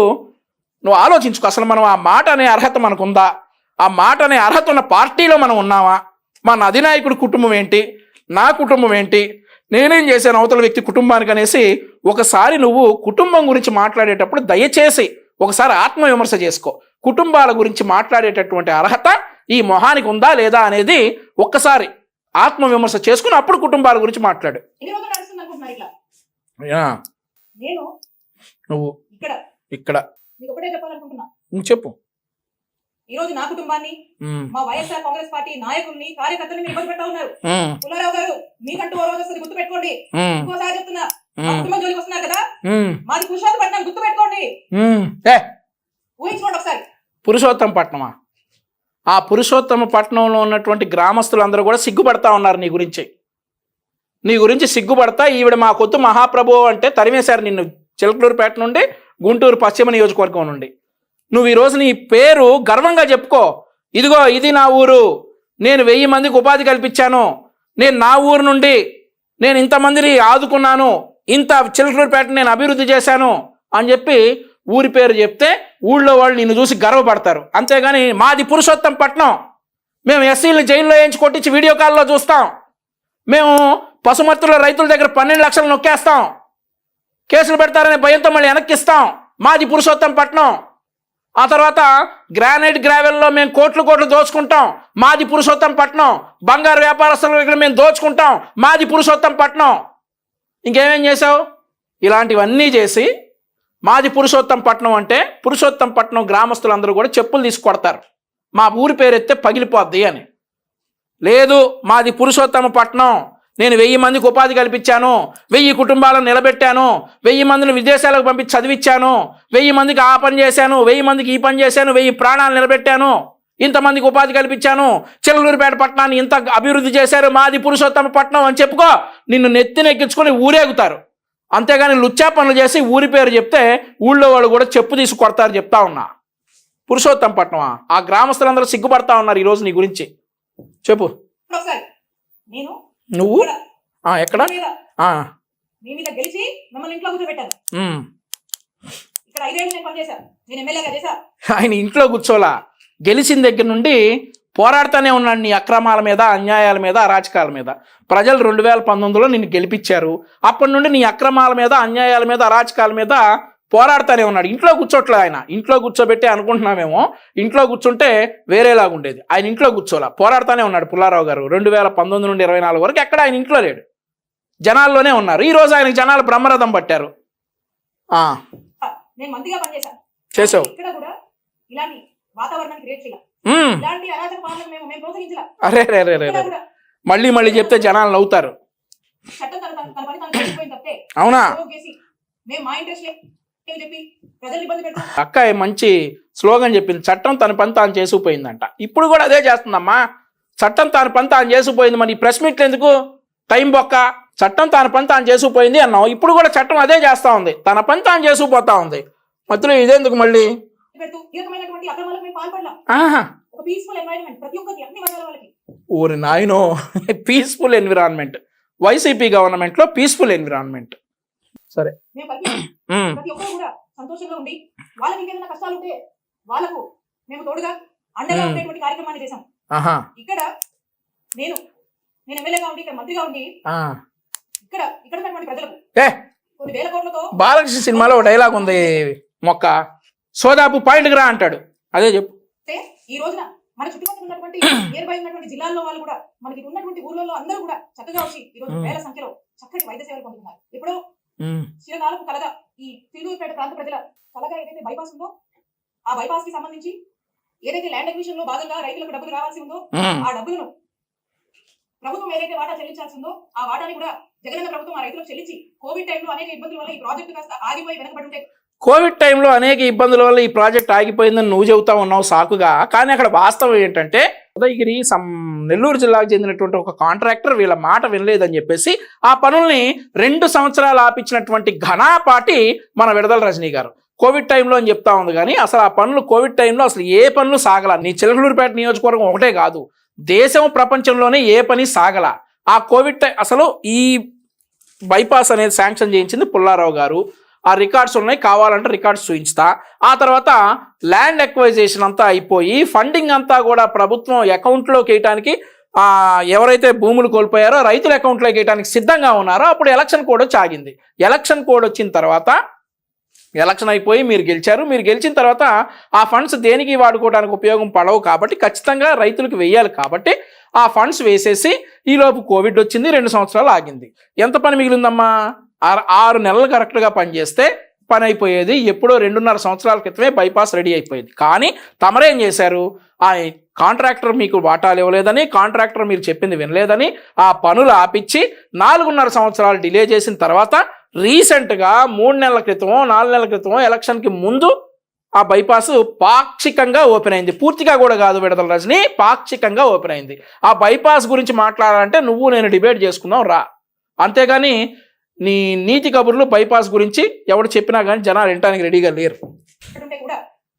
నువ్వు ఆలోచించుకో. అసలు మనం ఆ మాట అనే అర్హత మనకుందా? ఆ మాట అనే అర్హత ఉన్న పార్టీలో మనం ఉన్నామా? మా అధినాయకుడి కుటుంబం ఏంటి, నా కుటుంబం ఏంటి, నేనేం చేశాను అవతల వ్యక్తి కుటుంబానికి అనేసి ఒకసారి నువ్వు కుటుంబం గురించి మాట్లాడేటప్పుడు దయచేసి ఒకసారి ఆత్మవిమర్శ చేసుకో. కుటుంబాల గురించి మాట్లాడేటటువంటి అర్హత ఈ మొహానికి ఉందా లేదా అనేది ఒక్కసారి ఆత్మవిమర్శ చేసుకుని అప్పుడు కుటుంబాల గురించి మాట్లాడు. ఎన్ని రోజులు నడుస్తుంది అనుకుంటున్నారు ఇట్లా? యా, నేను నువ్వు ఇక్కడ మీకు ఒకటే చెప్పాలనుకుంటున్నా. చెప్పు. ఈ రోజు నా కుటుంబాన్ని, మా వైఎస్ఆర్ కాంగ్రెస్ పార్టీ నాయకుల్ని, కార్యకర్తల్ని మీరు ఇబ్బంది పెడతా ఉన్నారు. పుల్లారావు గారు, మీకంటూ ఓ రోజు వస్తుంది, గుర్తు పెట్టుకోండి. ఇంకోసారి చెప్తున్నా, మా కుటుంబం జోలికి వస్తున్నారు కదా, మాది పురుషోత్తపట్నం, గుర్తు పెట్టుకోండి, ఊహించుకోండి ఒకసారి. పురుషోత్తమపట్నమా? ఆ పురుషోత్తమపట్నంలో ఉన్నటువంటి గ్రామస్తులందరూ కూడా సిగ్గుపడతా ఉన్నారు నీ గురించి సిగ్గుపడతా. ఈవిడ మా కొత్త మహాప్రభు అంటే తరిమేశారు నిన్ను చిలకలూరుపేట నుండి, గుంటూరు పశ్చిమ నియోజకవర్గం నుండి. నువ్వు ఈరోజు నీ పేరు గర్వంగా చెప్పుకో. ఇదిగో ఇది నా ఊరు, నేను 1000 మందికి ఉపాధి కల్పించాను, నేను నా ఊరు నుండి నేను ఇంతమందిని ఆదుకున్నాను, ఇంత చిలకలూరుపేట నేను అభివృద్ధి చేశాను అని చెప్పి ఊరి పేరు చెప్తే ఊళ్ళో వాళ్ళు నిన్ను చూసి గర్వపడతారు. అంతేగాని మాది పురుషోత్తమపట్నం, మేము ఎస్సీలను జైల్లో వేయించి కొట్టించి వీడియో కాల్లో చూస్తాం, మేము పశుమర్తుల రైతుల దగ్గర 12 లక్షలు నొక్కేస్తాం, కేసులు పెడతారనే భయంతో మళ్ళీ వెనక్కిస్తాం, మాది పురుషోత్తమపట్నం. ఆ తర్వాత గ్రానైట్ గ్రావెల్లో మేము కోట్లు దోచుకుంటాం, మాది పురుషోత్తమపట్నం. బంగారు వ్యాపారస్తుల దగ్గర మేము దోచుకుంటాం, మాది పురుషోత్తమపట్నం. ఇంకేమేం చేసావు? ఇలాంటివన్నీ చేసి మాది పురుషోత్తమపట్నం అంటే పురుషోత్తమపట్నం గ్రామస్తులందరూ కూడా చెప్పులు తీసుకొడతారు, మా ఊరి పేరు ఎత్తే పగిలిపోద్ది అని. లేదు, మాది పురుషోత్తమపట్నం, నేను 1000 మందికి ఉపాధి కల్పించాను, 1000 కుటుంబాలను నిలబెట్టాను, 1000 మందిని విదేశాలకు పంపించి చదివించాను, 1000 మందికి ఆ పని చేశాను, 1000 మందికి ఈ పని చేశాను, 1000 ప్రాణాలు నిలబెట్టాను, ఇంతమందికి ఉపాధి కల్పించాను, చిలకలూరుపేట పట్టణాన్ని ఇంత అభివృద్ధి చేశారు, మాది పురుషోత్తమపట్నం అని చెప్పుకో. నిన్ను నెత్తినెక్కించుకొని ఊరేగుతారు. అంతేగాని లుచ్చా పనులు చేసి ఊరి పేరు చెప్తే ఊళ్ళో వాళ్ళు కూడా చెప్పు తీసి కొడతారు. చెప్తా ఉన్నా, పురుషోత్తమపట్నమా? ఆ గ్రామస్తులందరూ సిగ్గుపడతా ఉన్నారు ఈరోజు నీ గురించి. చెప్పు. నువ్వు ఎక్కడ? మీ మీద గెలిచి మిమ్మల్ని ఇంట్లో కూర్చోబెట్టాను. ఇక్కడ 5 ఏళ్ళు నేను పనిచేశాను, నేను ఎమ్మెల్యేగా చేశా. ఆయన ఇంట్లో కూర్చోలా, గెలిచిన దగ్గర నుండి పోరాడుతూనే ఉన్నాడు నీ అక్రమాల మీద, అన్యాయాల మీద, అరాచకాల మీద. ప్రజలు 2019లో నిన్ను గెలిపించారు. అప్పటి నుండి నీ అక్రమాల మీద, అన్యాయాల మీద, అరాచకాల మీద పోరాడుతూనే ఉన్నాడు. ఇంట్లో కూర్చోట్లేదు ఆయన. ఇంట్లో కూర్చోబెట్టి అనుకుంటున్నామేమో, ఇంట్లో కూర్చుంటే వేరేలాగా ఉండేది. ఆయన ఇంట్లో కూర్చోలా, పోరాడుతూనే ఉన్నాడు పుల్లారావు గారు. 2019 నుండి 24 వరకు ఎక్కడ ఆయన ఇంట్లో లేడు, జనాల్లోనే ఉన్నారు. ఈరోజు ఆయనకి జనాలు బ్రహ్మరథం పట్టారు. నేను మంత్రిగా పనిచేశాను, చేసావు. ఇక్కడ కూడా ఇలాంటి వాతావరణాన్ని క్రియేట్ చేయాలి, ఇలాంటి అరాచక పాలనను మేము ప్రోత్సహించాలి. అరే మళ్ళీ చెప్తే జనాలు నవ్వుతారు. చట్టం తన పని తను చేసిపోయింది తప్పే. అవునా? మేము మా ఇంట్రెస్ట్ చెప్పి ప్రజలు ఇబ్బంది పెడతాం. అక్క మంచి స్లోగన్ చెప్పింది, చట్టం తన పని తాను చేసుకుపోయిందంట. ఇప్పుడు కూడా అదే చేస్తుందమ్మా, చట్టం తన పని తాను చేసుకుపోయింది. మరి ఈ ప్రెస్ మీట్లు ఎందుకు? టైం బొక్క. చట్టం తన పని తాను చేసుకుపోయింది అన్నావు, ఇప్పుడు కూడా చట్టం అదే చేస్తా ఉంది, తన పని తాను చేసుకుపోతా ఉంది. మధ్యలో ఇదేందుకు మళ్ళీ? ఊరి నాయనో, పీస్ఫుల్ ఎన్విరాన్మెంట్. వైసీపీ గవర్నమెంట్లో పీస్ఫుల్ ఎన్విరాన్మెంట్. సరే, ప్రతి ఒక్కరు కూడా సంతోషంగా ఉండి వాళ్ళకి ఇంకేదైనా కష్టాలు ఉంటే వాళ్ళకు మేము తోడుగా అండగా ఉండేటువంటి కార్యక్రమాన్ని చేశాం. ఇక్కడ నేను ఎమ్మెల్యేగా ఉండి, ఇక్కడ మంత్రిగా ఉండి, ఇక్కడ ఉన్నటువంటి ప్రజలకు కొన్ని వేల కోట్లతో. బాలకృష్ణ సినిమాలో డైలాగ్ ఉంది, మొక్క సోదాపు పాయింట్కి రా అంటాడు, అదే చెప్పు. ఈ రోజున మన చుట్టుపక్కల ఉన్నటువంటి నియర్ బై ఉన్నటువంటి జిల్లాల్లో వాళ్ళు కూడా, మనకి ఉన్నటువంటి ఊర్లలో అందరూ కూడా చక్కగా వచ్చి ఈ రోజు వేల సంఖ్యలో చక్కటి వైద్య సేవలు పొందుతున్నారు. ఇప్పుడు చిరకాలపు కలగా ఈ తిరుపతిపేట ప్రాంత ప్రజల కలగా ఏదైతే బైపాస్ ఉందో, ఆ బైపాస్ కి సంబంధించి ఏదైతే ల్యాండ్ అక్విజిషన్ లో భాగంగా రైతులకు డబ్బులు రావాల్సి ఉందో, ఆ డబ్బులను ప్రభుత్వం ఏదైతే వాటా చెల్లించాల్సి ఉందో, ఆ వాటాని కూడా జగనన్న ప్రభుత్వం ఆ రైతులకు చెల్లించి, కోవిడ్ టైంలో అనేక ఇబ్బందుల వల్ల ఈ ప్రాజెక్టు కాస్త ఆగిపోయి వెనకబడి ఉంటే, కోవిడ్ టైంలో అనేక ఇబ్బందుల వల్ల ఈ ప్రాజెక్ట్ ఆగిపోయిందని నువ్వు చెబుతా ఉన్నావు సాకుగా. కానీ అక్కడ వాస్తవం ఏంటంటే, ఉదయగిరి నెల్లూరు జిల్లాకు చెందినటువంటి ఒక కాంట్రాక్టర్ వీళ్ళ మాట వినలేదని చెప్పేసి ఆ పనుల్ని 2 సంవత్సరాలు ఆపించినటువంటి ఘనాపాటి మన విడదల రజనీ గారు. కోవిడ్ టైంలో అని చెప్తా ఉంది, కానీ అసలు ఆ పనులు కోవిడ్ టైంలో అసలు ఏ పనులు సాగల. నీ చిలకలూరుపేట నియోజకవర్గం ఒకటే కాదు, దేశం ప్రపంచంలోనే ఏ పని సాగల. ఆ కోవిడ్ అసలు ఈ బైపాస్ అనేది శాంక్షన్ చేయించింది పుల్లారావు గారు. ఆ రికార్డ్స్ ఉన్నాయి, కావాలంటే రికార్డ్స్ చూపించుతా. ఆ తర్వాత ల్యాండ్ ఎక్వైజేషన్ అంతా అయిపోయి ఫండింగ్ అంతా కూడా ప్రభుత్వం అకౌంట్లోకి వేయడానికి ఎవరైతే భూములు కోల్పోయారో రైతుల అకౌంట్లోకి వేయడానికి సిద్ధంగా ఉన్నారో అప్పుడు ఎలక్షన్ కోడ్ వచ్చి ఆగింది. ఎలక్షన్ కోడ్ వచ్చిన తర్వాత ఎలక్షన్ అయిపోయి మీరు గెలిచారు. మీరు గెలిచిన తర్వాత ఆ ఫండ్స్ దేనికి వాడుకోవడానికి ఉపయోగం పడవు కాబట్టి ఖచ్చితంగా రైతులకు వేయాలి. కాబట్టి ఆ ఫండ్స్ వేసేసి ఈలోపు కోవిడ్ వచ్చింది, 2 సంవత్సరాలు ఆగింది. ఎంత పని మిగిలిందమ్మా? 6 నెలలు కరెక్ట్గా పనిచేస్తే పని అయిపోయేది. ఎప్పుడో 2.5 సంవత్సరాల క్రితమే బైపాస్ రెడీ అయిపోయేది. కానీ తమరేం చేశారు? ఆ కాంట్రాక్టర్ మీకు వాటాలు ఇవ్వలేదని, కాంట్రాక్టర్ మీరు చెప్పింది వినలేదని ఆ పనులు ఆపిచ్చి 4.5 సంవత్సరాలు డిలే చేసిన తర్వాత రీసెంట్గా 3 నెలల క్రితమో 4 నెలల క్రితమో ఎలక్షన్కి ముందు ఆ బైపాస్ పాక్షికంగా ఓపెన్ అయింది. పూర్తిగా కూడా కాదు విడుదల రజని, పాక్షికంగా ఓపెన్ అయింది. ఆ బైపాస్ గురించి మాట్లాడాలంటే నువ్వు నేను డిబేట్ చేసుకుందాం రా, అంతేగాని నీ నీతి కబుర్లు బైపాస్ గురించి ఎవడు చెప్పినా కానీ జనాలు వినడానికి రెడీగా లేరు.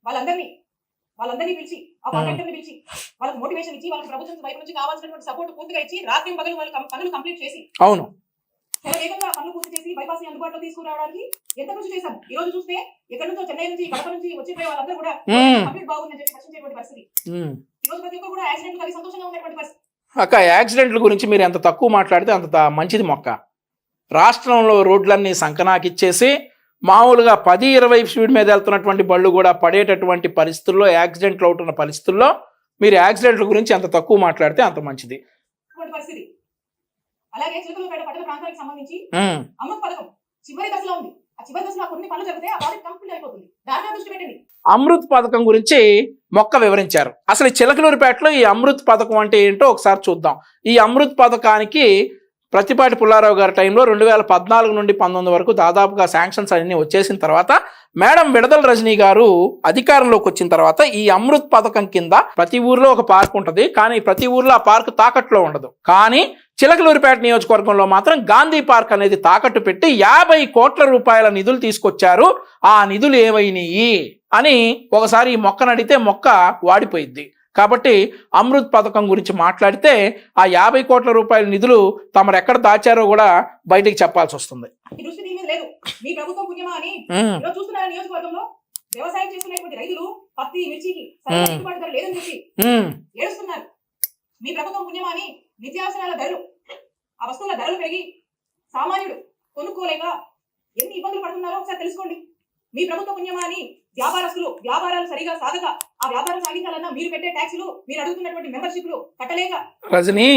వాళ్ళందరినీ పిలిచి ఆ కాంట్రాక్టర్ని పిలిచి వాళ్ళకి మోటివేషన్ ఇచ్చి వాళ్ళకి ప్రభుత్వం వైపు నుంచి కావాల్సినటువంటి సపోర్ట్ పూర్తిగా ఇచ్చి రాత్రి పగలు వాళ్ళ పనులు కంప్లీట్ చేసి అవును వేగంగా పనులు పూర్తి చేసి బైపాస్ ని అందుబాటులో తీసుకురావడానికి ఎంత కృషి చేశాం. ఈ రోజు చూస్తే ఎక్కడి నుంచో చెన్నై నుంచి కడప నుంచి వచ్చిపోయే వాళ్ళందరూ కూడా కంప్లీట్ బాగుందని చెప్పి ప్రశ్నించేటువంటి పరిస్థితి. ఈ రోజు ప్రతి ఒక్కరు కూడా యాక్సిడెంట్ కలిగి సంతోషంగా ఉన్నటువంటి పరిస్థితి. అక్క యాక్సిడెంట్ల గురించి మీరు ఎంత తక్కువ మాట్లాడితే అంత మంచిది మొక్క. రాష్ట్రంలో రోడ్లన్నీ సంకనాకిచ్చేసి మామూలుగా 10-20 స్పీడ్ మీద వెళ్తున్నటువంటి బళ్ళు కూడా పడేటటువంటి పరిస్థితుల్లో, యాక్సిడెంట్లు అవుతున్న పరిస్థితుల్లో మీరు యాక్సిడెంట్ల గురించి ఎంత తక్కువ మాట్లాడితే అంత మంచిది. అలాగే చిలకలూరుపేట పట్టణ ప్రాంతానికి సంబంధించి అమృత్ పథకం చివరి దశలో ఉంది. ఆ చివరి దశలో కొన్ని పనులు జరిగితే ఆ ప్రాజెక్ట్ కంప్లీట్ అయిపోతుంది. దాని దృష్టి పెట్టండి. అమృత్ పథకం గురించి మొక్క వివరించారు. అసలు చిలకలూరుపేటలో ఈ అమృత్ పథకం అంటే ఏంటో ఒకసారి చూద్దాం. ఈ అమృత్ పథకానికి ప్రతిపాటి పుల్లారావు గారి టైంలో 2014 నుండి 19 వరకు దాదాపుగా శాంక్షన్స్ అన్ని వచ్చేసిన తర్వాత మేడం విడదల రజనీ గారు అధికారంలోకి వచ్చిన తర్వాత ఈ అమృత్ పథకం కింద ప్రతి ఊర్లో ఒక పార్క్ ఉంటుంది. కానీ ప్రతి ఊర్లో ఆ పార్క్ తాకట్టులో ఉండదు. కానీ చిలకలూరుపేట నియోజకవర్గంలో మాత్రం గాంధీ పార్క్ అనేది తాకట్టు పెట్టి 50 కోట్ల రూపాయల నిధులు తీసుకొచ్చారు. ఆ నిధులు ఏమైనాయి అని ఒకసారి ఈ మొక్కను అడిగితే మొక్క వాడిపోయింది. కాబట్టి అమృత్ పథకం గురించి మాట్లాడితే ఆ 50 కోట్ల రూపాయల నిధులు తమరు ఎక్కడ దాచారో కూడా బయటికి చెప్పాల్సి వస్తుంది. వ్యవసాయం చేస్తున్నటువంటి రైతులు పత్తి మిర్చికి గిట్టుబాటు ధర లేదని చెప్పి ఏడుస్తున్నారు. మీ ప్రభుత్వం పుణ్యమాని నిత్యావసరాల ధరలు, ఆ వస్తువుల ధరలు పెరిగి సామాన్యుడు కొనుక్కోలేక ఎన్ని ఇబ్బందులు పడుతున్నారో ఒకసారి తెలుసుకోండి. మీ ప్రభుత్వ పుణ్యమాని వ్యాపారాలు సరిగా సాగక ఆ వ్యాపారం సాగించాలన్నా మీరు పెట్టే ట్యాక్సులు, మీరు అడుగుతున్నటువంటి మెంబర్షిప్లు కట్టలేక. రజనీ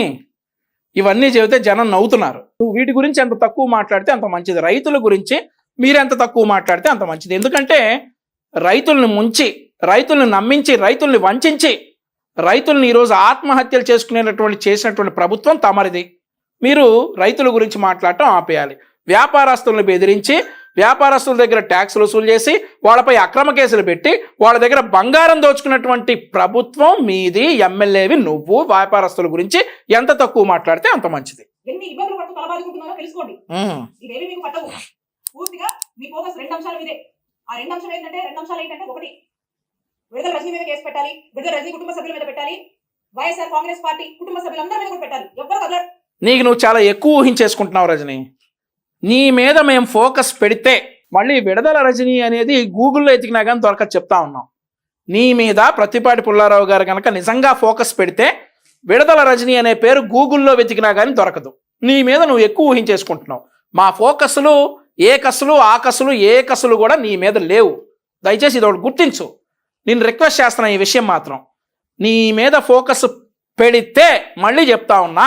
ఇవన్నీ చెబితే జనం నవ్వుతున్నారు. నువ్వు వీటి గురించి ఎంత తక్కువ మాట్లాడితే అంత మంచిది. రైతుల గురించి మీరెంత తక్కువ మాట్లాడితే అంత మంచిది. ఎందుకంటే రైతుల్ని ముంచి, రైతుల్ని నమ్మించి, రైతుల్ని వంచి, రైతుల్ని ఈరోజు ఆత్మహత్యలు చేసినటువంటి ప్రభుత్వం తమరిది. మీరు రైతుల గురించి మాట్లాడటం ఆపేయాలి. వ్యాపారస్తులను బెదిరించి, వ్యాపారస్తుల దగ్గర ట్యాక్సులు వసూలు చేసి, వాళ్ళపై అక్రమ కేసులు పెట్టి, వాళ్ళ దగ్గర బంగారం దోచుకున్నటువంటి ప్రభుత్వం మీది. ఎమ్మెల్యేవి నువ్వు. వ్యాపారస్తుల గురించి ఎంత తక్కువ మాట్లాడితే అంత మంచిది. ఎన్ని ఇబ్బందులు పడుతూ తలబాదుకుంటున్నారో తెలుసుకోండి. ఇవేవి మీకు పట్టవు. పూర్తిగా మీ ఫోకస్ 2 అంశాల మీదే. ఆ 2 అంశాలు ఏంటంటే ఒకటి, విడుదల రజనీ మీద కేసు పెట్టాలి, విడుదల రజనీ కుటుంబ సభ్యుల మీద పెట్టాలి, వైఎస్ఆర్ కాంగ్రెస్ పార్టీ కుటుంబ సభ్యులందరి మీద కూడా పెట్టాలి. ఎవ్వరు కదలరు. నీకు నువ్వు చాలా ఎక్కువ ఊహించేసుకుంటున్నావు రజనీ. నీ మీద మేము ఫోకస్ పెడితే మళ్ళీ విడదల రజనీ అనేది గూగుల్లో ఎతికినా కానీ దొరకదు చెప్తా ఉన్నాం. నీ మీద ప్రతిపాటి పుల్లారావు గారు కనుక నిజంగా ఫోకస్ పెడితే విడదల రజనీ అనే పేరు గూగుల్లో వెతికినా కానీ దొరకదు. నీ మీద నువ్వు ఎక్కువ ఊహించేసుకుంటున్నావు. మా ఫోకస్లు ఏ కసులు కూడా నీ మీద లేవు. దయచేసి ఇది ఒకటి గుర్తించు. నేను రిక్వెస్ట్ చేస్తున్నా ఈ విషయం మాత్రం. నీ మీద ఫోకస్ పెడితే మళ్ళీ చెప్తా ఉన్నా,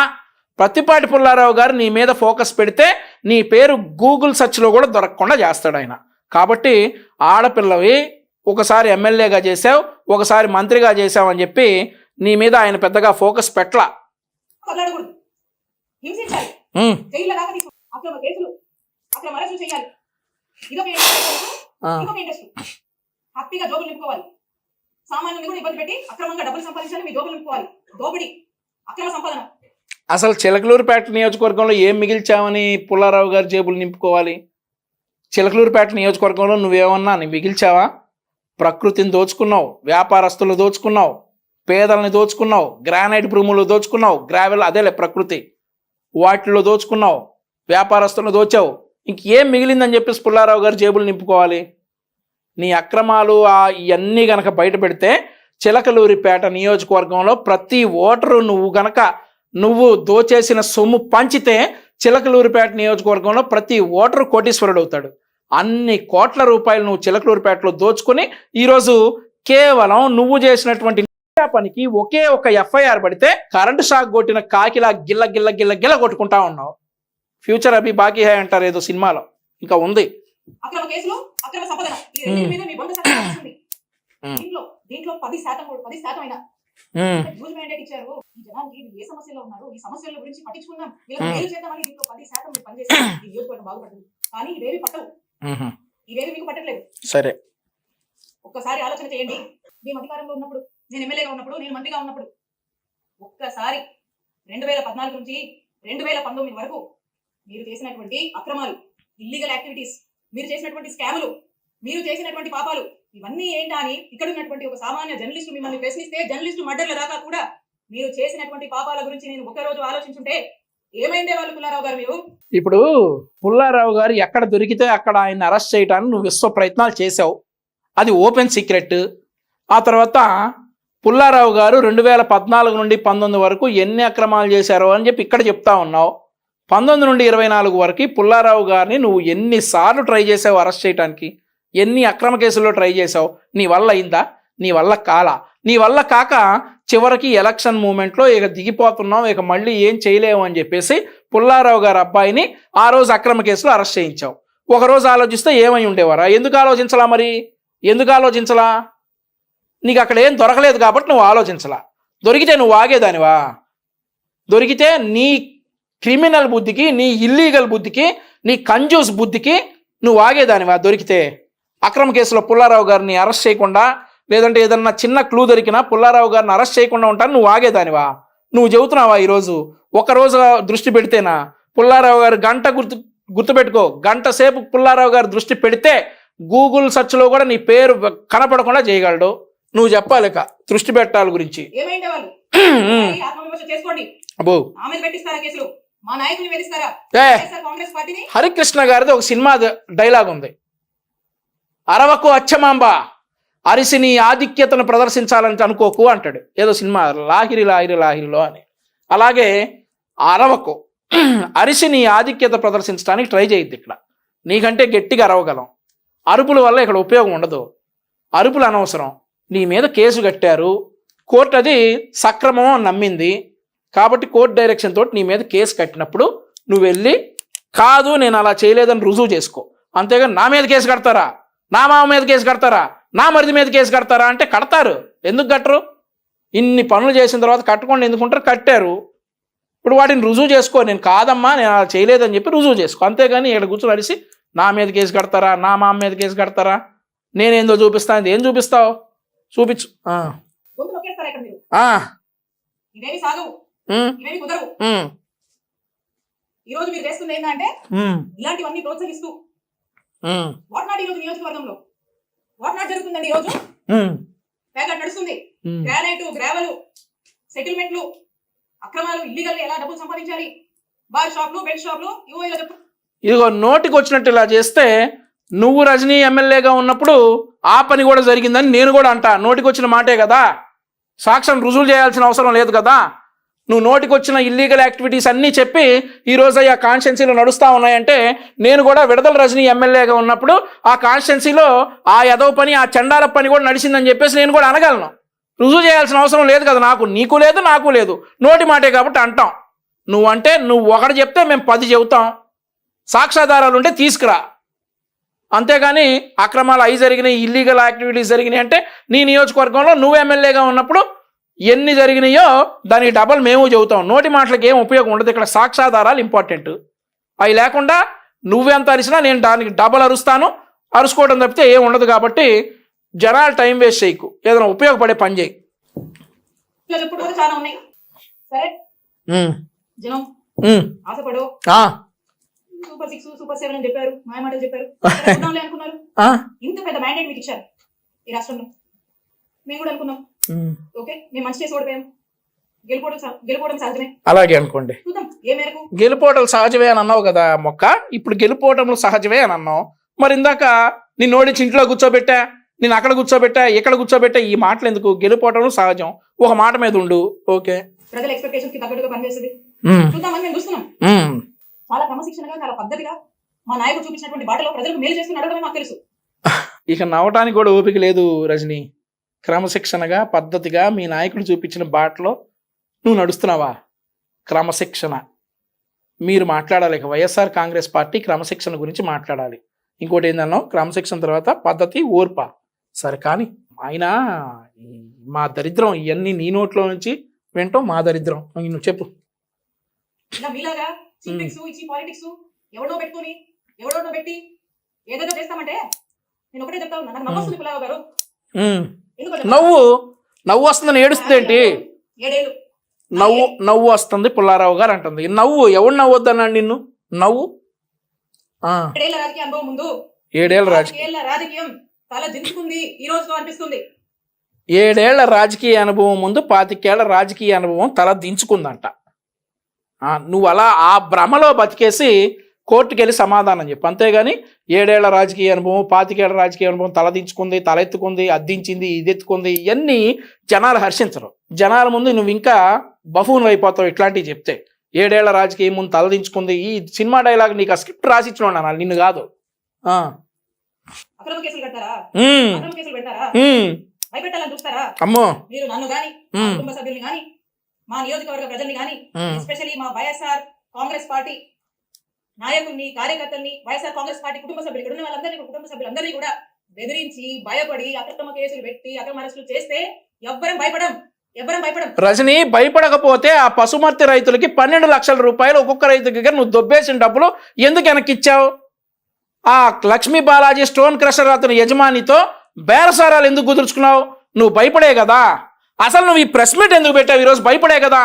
ప్రతిపాటి పుల్లారావు గారు నీ మీద ఫోకస్ పెడితే నీ పేరు గూగుల్ సెర్చ్లో కూడా దొరకకుండా చేస్తాడు ఆయన. కాబట్టి ఆడపిల్లవి ఒకసారి ఎమ్మెల్యేగా చేసావు, ఒకసారి మంత్రిగా చేసావు అని చెప్పి నీ మీద ఆయన పెద్దగా ఫోకస్ పెట్టలా. అసలు చిలకలూరుపేట నియోజకవర్గంలో ఏం మిగిల్చామని పుల్లారావు గారు జేబులు నింపుకోవాలి? చిలకలూరుపేట నియోజకవర్గంలో నువ్వేమన్నా మిగిల్చావా? ప్రకృతిని దోచుకున్నావు, వ్యాపారస్తులు దోచుకున్నావు, పేదల్ని దోచుకున్నావు, గ్రానైట్ భూములు దోచుకున్నావు, గ్రావెల్ అదేలే ప్రకృతి వాటిలో దోచుకున్నావు, వ్యాపారస్తులను దోచావు. ఇంకేం మిగిలిందని చెప్పేసి పుల్లారావు గారు జేబులు నింపుకోవాలి? నీ అక్రమాలు ఇవన్నీ గనక బయట పెడితే చిలకలూరిపేట నియోజకవర్గంలో ప్రతి ఓటరు నువ్వు గనక నువ్వు దోచేసిన సొమ్ము పంచితే చిలకలూరిపేట నియోజకవర్గంలో ప్రతి ఓటరు కోటీశ్వరుడు అవుతాడు. అన్ని కోట్ల రూపాయలు నువ్వు చిలకలూరిపేటలో దోచుకొని ఈరోజు కేవలం నువ్వు చేసినటువంటి పనికి ఒకే ఒక ఎఫ్ఐఆర్ పడితే కరెంటు షాక్ కొట్టిన కాకిలా గిల్ల గిల్ల గిల్ల గిల్ల కొట్టుకుంటా ఉన్నావు. ఫ్యూచర్ అభి బాకీ హై అంటారు ఏదో సినిమాలో, ఇంకా ఉంది. అక్రమ కేసులు, అక్రమ సంపద, ఈ రెండింటి మీద మీ బంధు సత్తా వస్తుంది. దీంట్లో 10% అయినా యూజ్ మ్యాండేట్ ఇచ్చారు. ఈ జనానికి ఏ సమస్యలో ఉన్నారు, ఈ సమస్యల గురించి పట్టించుకుందాం, వీళ్ళకి మేలు చేద్దామని దీంట్లో 10% మీరు పనిచేస్తే ఈ నియోజకవర్గం బాగుపడుతుంది. కానీ ఇవేవి పట్టవు, ఇవేవి మీకు పట్టట్లేదు. సరే, ఒక్కసారి ఆలోచన చేయండి. మేము అధికారంలో ఉన్నప్పుడు, నేను ఎమ్మెల్యేగా ఉన్నప్పుడు, నేను మంత్రిగా ఉన్నప్పుడు, ఒక్కసారి 2014 నుంచి 2019 వరకు మీరు చేసినటువంటి అక్రమాలు, ఇల్లీగల్ యాక్టివిటీస్, మీరు చేసినటువంటి స్కాములు, మీరు చేసినటువంటి పాపాలు, ఇవన్నీ ఏంటా అని ఇక్కడ ఉన్నటువంటి ఒక సామాన్య జర్నలిస్టు మిమ్మల్ని ప్రశ్నిస్తే, జర్నలిస్టు మర్డర్ల దాకా కూడా మీరు చేసినటువంటి పాపాల గురించి నేను ఒక్కరోజు ఆలోచించుంటే ఏమైందే వాళ్ళు పుల్లారావు గారు. మీరు ఇప్పుడు పుల్లారావు గారు ఎక్కడ దొరికితే అక్కడ ఆయన అరెస్ట్ చేయడానికి నువ్వు విశ్వ ప్రయత్నాలు చేసావు, అది ఓపెన్ సీక్రెట్. ఆ తర్వాత పుల్లారావు గారు 2014 నుండి 19 వరకు ఎన్ని అక్రమాలు చేశారో అని చెప్పి ఇక్కడ చెప్తా ఉన్నావు. 19 నుండి 24 వరకు పుల్లారావు గారిని నువ్వు ఎన్నిసార్లు ట్రై చేసావు అరెస్ట్ చేయడానికి, ఎన్ని అక్రమ కేసుల్లో ట్రై చేసావు. నీ వల్ల అయిందా? నీ వల్ల నీ వల్ల కాక చివరికి ఎలక్షన్ మూమెంట్లో ఇక దిగిపోతున్నావు, ఇక మళ్ళీ ఏం చేయలేము అని చెప్పేసి పుల్లారావు గారి అబ్బాయిని ఆ రోజు అక్రమ కేసులో అరెస్ట్ చేయించావు. ఒకరోజు ఆలోచిస్తే ఏమై ఉండేవారా? ఎందుకు ఆలోచించలా? మరి ఎందుకు ఆలోచించలా? నీకు అక్కడ ఏం దొరకలేదు కాబట్టి నువ్వు ఆలోచించలా. దొరికితే నువ్వు ఆగేదానివా? దొరికితే నీ క్రిమినల్ బుద్ధికి, నీ ఇల్లీగల్ బుద్ధికి, నీ కంజూస్ బుద్ధికి నువ్వు ఆగేదానివా? దొరికితే అక్రమ కేసులో పుల్లారావు గారిని అరెస్ట్ చేయకుండా, లేదంటే ఏదన్నా చిన్న క్లూ దొరికినా పుల్లారావు గారిని అరెస్ట్ చేయకుండా ఉంటాను నువ్వు ఆగేదానివా? నువ్వు చెబుతున్నావా ఈరోజు? ఒకరోజు దృష్టి పెడితేనా పుల్లారావు గారు గుర్తుపెట్టుకో, గంట సేపు పుల్లారావు గారు దృష్టి పెడితే గూగుల్ సెర్చ్లో కూడా నీ పేరు కనపడకుండా చేయగలడు. నువ్వు చెప్పాలి ఇక దృష్టి పెట్టాలి గురించి. అబ్బో, హరికృష్ణ గారిది ఒక సినిమా డైలాగ్ ఉంది, అరవకు అచ్చమాంబ అరిసి నీ ఆధిక్యతను ప్రదర్శించాలని అనుకోకు అంటాడు. ఏదో సినిమా లాహిరిలో అని. అలాగే అరవకు, అరిసి నీ ఆధిక్యత ప్రదర్శించడానికి ట్రై చేయొద్దు. ఇక్కడ నీకంటే గట్టిగా అరవగలం. అరుపుల వల్ల ఇక్కడ ఉపయోగం ఉండదు. అరుపులు అనవసరం. నీ మీద కేసు కట్టారు, కోర్టు అది సక్రమం నమ్మింది కాబట్టి కోర్టు డైరెక్షన్ తోటి నీ మీద కేసు కట్టినప్పుడు నువ్వు వెళ్ళి కాదు నేను అలా చేయలేదని రుజువు చేసుకో. అంతేగాని నా మీద కేసు కడతారా, నా మామ మీద కేసు కడతారా, నా మరిది మీద కేసు కడతారా అంటే కడతారు. ఎందుకు కట్టరు? ఇన్ని పనులు చేసిన తర్వాత కట్టకుండా ఎందుకుంటారు? కట్టారు. ఇప్పుడు వాటిని రుజువు చేసుకో. నేను కాదమ్మా నేను అలా చేయలేదని చెప్పి రుజువు చేసుకో. అంతేగాని ఇక్కడ కూర్చొని అడిసి నా మీద కేసు కడతారా, నా మామ మీద కేసు కడతారా, నేనేందో చూపిస్తాను. ఏం చూపిస్తావు? చూపించు. ఈరోజు మీరు చేస్తుంది ఏంటంటే ఇలాంటివన్నీ ప్రోత్సహిస్తూ వాట్ నాట్ ఈరోజు నియోజకవర్గంలో వాట్ నాట్ జరుగుతుందండి. ఈరోజు ప్యాకెట్ నడుస్తుంది. గ్రానైట్, గ్రావెల్, సెటిల్మెంట్లు, అక్రమాలు, ఇల్లీగల్ ఎలా డబ్బులు సంపాదించాలి, బార్ షాప్లు, బెడ్ షాప్లు, ఇవో ఇలా చెప్పు. ఇదిగో నోటికి వచ్చినట్టు ఇలా చేస్తే నువ్వు రజనీ ఎమ్మెల్యేగా ఉన్నప్పుడు ఆ పని కూడా జరిగిందని నేను కూడా అంటా. నోటికి వచ్చిన మాటే కదా, సాక్ష్యం రుజువు చేయాల్సిన అవసరం లేదు కదా. నువ్వు నోటికి వచ్చిన ఇల్లీగల్ యాక్టివిటీస్ అన్నీ చెప్పి ఈరోజు ఆ కాన్స్టిట్యున్సీలో నడుస్తూ ఉన్నాయంటే నేను కూడా విడదల రజనీ ఎమ్మెల్యేగా ఉన్నప్పుడు ఆ కాన్స్టిట్యున్సీలో ఆ యదవ పని, ఆ చండాల పని కూడా నడిచిందని చెప్పేసి నేను కూడా అనగలను. రుజువు చేయాల్సిన అవసరం లేదు కదా నాకు. నీకు లేదు, నాకు లేదు. నోటి మాటే కాబట్టి అంటాం. నువ్వంటే నువ్వు ఒకటి చెప్తే మేము 10 చెబుతాం. సాక్ష్యాధారాలు ఉంటే తీసుకురా. అంతేగాని అక్రమాలు అవి జరిగినాయి, ఇల్లీగల్ యాక్టివిటీస్ జరిగినాయి అంటే నీ నియోజకవర్గంలో నువ్వు ఎమ్మెల్యేగా ఉన్నప్పుడు ఎన్ని జరిగినాయో దానికి డబల్ మేము చెబుతాం. నోటి మాటలకు ఏం ఉపయోగం ఉండదు. ఇక్కడ సాక్ష్యాధారాలు ఇంపార్టెంట్. అవి లేకుండా నువ్వెంత అరిసినా నేను దానికి డబల్ అరుస్తాను. అరుసుకోవడం తప్పితే ఏం ఉండదు. కాబట్టి జనాలు టైం వేస్ట్ చేయకు, ఏదైనా ఉపయోగపడే పని చేయి. చాలా ఉన్నాయి. సరే, జనం ఆశపడు. సూపర్ 6, సూపర్ 7 అని చెప్పారు, మాయమాటలు చెప్పారు, అనుకున్నారు. ఇంత పెద్ద మ్యాండేట్ మీకు ఇచ్చారు ఈ రాష్ట్రంలో. మేము కూడా అనుకున్నాం, ఓకే మేము మంచి చేసి ఓడిపోయాం, గెలుపోవడం సహజమే. అలాగే అనుకోండి. చూద్దాం ఏ మేరకు. గెలుపోవడం సహజమే అని అన్నావు కదా మొక్క. ఇప్పుడు గెలుపోవటంలో సహజమే అని అన్నావు. మరి ఇందాక నిన్ను ఓడించి ఇంట్లో కూర్చోబెట్టా, నేను అక్కడ కూర్చోబెట్టా, ఇక్కడ కూర్చోబెట్టా, ఈ మాటలు ఎందుకు? గెలుపోవటం సహజం. ఒక మాట మీద ఉండు. ఓకే. ప్రజల ఎక్స్పెక్టేషన్ కి తగ్గట్టుగా పనిచేస్తుంది. ఉమ్, చూద్దామని మేము చూస్తున్నాం. ఉమ్. చాలా క్రమశిక్షణగా, చాలా పద్ధతిగా మా నాయకుడు చూపించినటువంటి బాటలో ప్రజలకు మేలు చేస్తూ నడవడమే మాకు తెలుసు. ఇక నవ్వటానికి కూడా ఓపిక లేదు రజనీ. క్రమశిక్షణగా పద్ధతిగా మీ నాయకుడు చూపించిన బాటలో నువ్వు నడుస్తున్నావా? క్రమశిక్షణ మీరు మాట్లాడాలి. ఇక వైఎస్ఆర్ కాంగ్రెస్ పార్టీ క్రమశిక్షణ గురించి మాట్లాడాలి. ఇంకోటి ఏందన్నావు? క్రమశిక్షణ తర్వాత పద్ధతి, ఓర్ప. సరే కానీ ఆయన మా దరిద్రం ఇవన్నీ నీ నోట్లో నుంచి వింటాం. మా దరిద్రం నువ్వు చెప్పు. ఇలా మీలాగా చింపిక్స్ ఇచ్చి పాలిటిక్స్ ఎవడో పెట్టుకుని ఎవడో పెట్టి ఏదేదో చేస్తామంటే నేను ఒకటే చెప్తా ఉన్నా. నాకు నవ్వొస్తుంది పుల్లారావు గారు. ఎందుకంటే నవ్వు వస్తుందని ఏడుస్తుంది ఏంటి? 7 ఏళ్ళు నవ్వు వస్తుంది పుల్లారావు గారు అంటుంది. నవ్వు ఎవడు నవ్వొద్దన్నాడు నిన్ను? నవ్వు 7 ఏళ్ల రాజకీయ అనుభవం ముందు 7 ఏళ్ల 7 ఏళ్ల రాజకీయం తల దించుకుంది ఈ రోజుతో అనిపిస్తుంది. 7 ఏళ్ల రాజకీయ అనుభవం ముందు 25 ఏళ్ల రాజకీయ అనుభవం తల దించుకుందంట. నువ్వు అలా ఆ భ్రమలో బతికేసి కోర్టుకు వెళ్ళి సమాధానం చెప్పు. అంతేగాని 7 ఏళ్ల రాజకీయ అనుభవం, 25 ఏళ్ల రాజకీయ అనుభవం తల దించుకుంది, తలెత్తుకుంది, అద్దించింది, ఇదెత్తుకుంది, ఇవన్నీ జనాలు హర్షించరు. జనాల ముందు నువ్వు ఇంకా బఫూన్ అయిపోతావు ఇట్లాంటివి చెప్తే. 7 ఏళ్ల రాజకీయం ముందు తల దించుకుంది, ఈ సినిమా డైలాగ్ నీకు ఆ స్క్రిప్ట్ రాసిచ్చిన అనాలి, నిన్ను కాదు. అక్రమ కేసులు కడతారా? అక్రమ కేసులు పెడతారా? భయపెట్టాలని చూస్తారా? అమ్మో, మీరు నన్ను గాని కుటుంబ సభ్యుల్ని గాని మా నియోజకవర్గ ప్రజల్ని గాని ఎస్పెషల్లీ మా వైఎస్ఆర్ కాంగ్రెస్ పార్టీ నాయకుల్ని, కార్యకర్తల్ని, వైఎస్ఆర్ కాంగ్రెస్ పార్టీ కుటుంబ సభ్యులు ఇక్కడ ఉన్న వాళ్ళందరినీ, కుటుంబ సభ్యులందరినీ కూడా బెదిరించి భయపడి అక్రమ కేసులు పెట్టి అక్రమ అరెస్టులు చేస్తే ఎవ్వరం భయపడం. రజనీ, భయపడకపోతే ఆ పశుమర్తి రైతులకి 12 లక్షల రూపాయలు ఒక్కొక్క రైతు దగ్గర నువ్వు దొబ్బేసిన డబ్బులు ఎందుకు వెనక్కి ఇచ్చావు? ఆ లక్ష్మీ బాలాజీ స్టోన్ క్రషర్ అతని యజమానితో బేరసారాలు ఎందుకు కుదుర్చుకున్నావు? నువ్వు భయపడే కదా. అసలు నువ్వు ఈ ప్రెస్ మీట్ ఎందుకు పెట్టావు? ఈరోజు భయపడే కదా.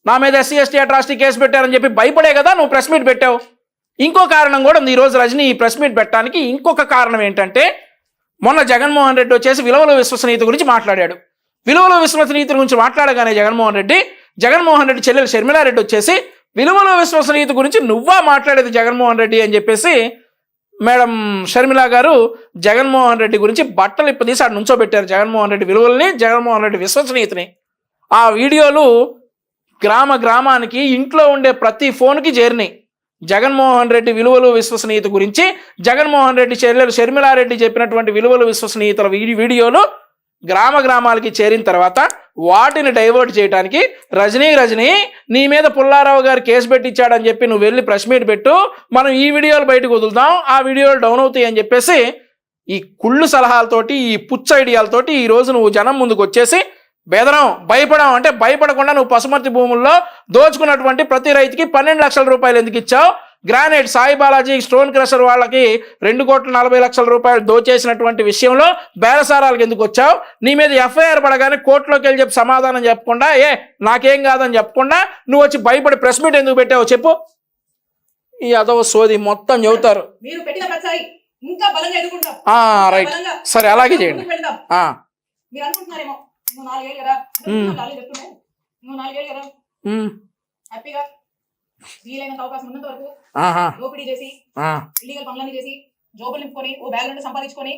నా మీద SC ST అట్రాసిటీ కేసు పెట్టారని చెప్పి భయపడే కదా నువ్వు ప్రెస్ మీట్ పెట్టావు. ఇంకో కారణం కూడా ఉంది ఈరోజు రజనీ ఈ ప్రెస్ మీట్ పెట్టడానికి. ఇంకొక కారణం ఏంటంటే, మొన్న జగన్మోహన్ రెడ్డి వచ్చేసి విలువల విశ్వసనీయత గురించి మాట్లాడాడు. విలువల విశ్వసనీయత గురించి మాట్లాడగానే జగన్మోహన్ రెడ్డి చెల్లెలు షర్మిలారెడ్డి వచ్చేసి విలువల విశ్వసనీయత గురించి నువ్వా మాట్లాడేది జగన్మోహన్ రెడ్డి అని చెప్పేసి మేడం షర్మిల గారు జగన్మోహన్ రెడ్డి గురించి బట్టలు ఇప్పదీసి ఆడు నుంచోబెట్టారు. జగన్మోహన్ రెడ్డి విలువల్ని, జగన్మోహన్ రెడ్డి విశ్వసనీయతని. ఆ వీడియోలు గ్రామానికి ఇంట్లో ఉండే ప్రతి ఫోన్కి చేరినాయి. జగన్మోహన్ రెడ్డి విలువలు విశ్వసనీయత గురించి జగన్మోహన్ రెడ్డి చెల్లెలు షర్మిలారెడ్డి చెప్పినటువంటి విలువలు విశ్వసనీయతల వీడియోలు గ్రామాలకి చేరిన తర్వాత వాటిని డైవర్ట్ చేయడానికి రజనీ నీ మీద పుల్లారావు గారు కేసు పెట్టించాడని చెప్పి నువ్వు వెళ్ళి ప్రెస్ మీట్ పెట్టు, మనం ఈ వీడియోలు బయటకు వదులుతాం, ఆ వీడియోలు డౌన్ అవుతాయి అని చెప్పేసి ఈ కుళ్ళు సలహాలతోటి, ఈ పుచ్చ ఐడియాలతోటి ఈరోజు నువ్వు జనం ముందుకు వచ్చేసి భయపడం అంటే భయపడకుండా నువ్వు పశుమర్తి భూముల్లో దోచుకున్నటువంటి ప్రతి రైతుకి 12 లక్షల రూపాయలు ఎందుకు ఇచ్చావు? Granite Sai Balaji stone crusher వాళ్ళకి 2,40,00,000 రూపాయలు దోచేసినటువంటి విషయంలో బేరసారాలకు ఎందుకు వచ్చావు? నీ మీద FIR పడగానే కోర్టులోకి వెళ్ళి చెప్పి సమాధానం చెప్పకుండా, నాకేం కాదని చెప్పకుండా నువ్వు వచ్చి భయపడి ప్రెస్ మీట్ ఎందుకు పెట్టావు చెప్పు. ఈ అదవ సోది మొత్తం చెబుతారు. రైట్, సరే అలాగే చేయండి. మీరు అనుకుంటున్నారేమో నువ్వు 4 ఏళ్ళు కదా, నువ్వు 4 ఏళ్ళు కదా హ్యాపీగా వీలైనంత అవకాశం ఉన్నంత వరకు దోపిడీ చేసి ఇల్లీగల్ పనులన్నీ చేసి జోబులు నింపుకొని ఓ బ్యాగ్ నుండి సంపాదించుకొని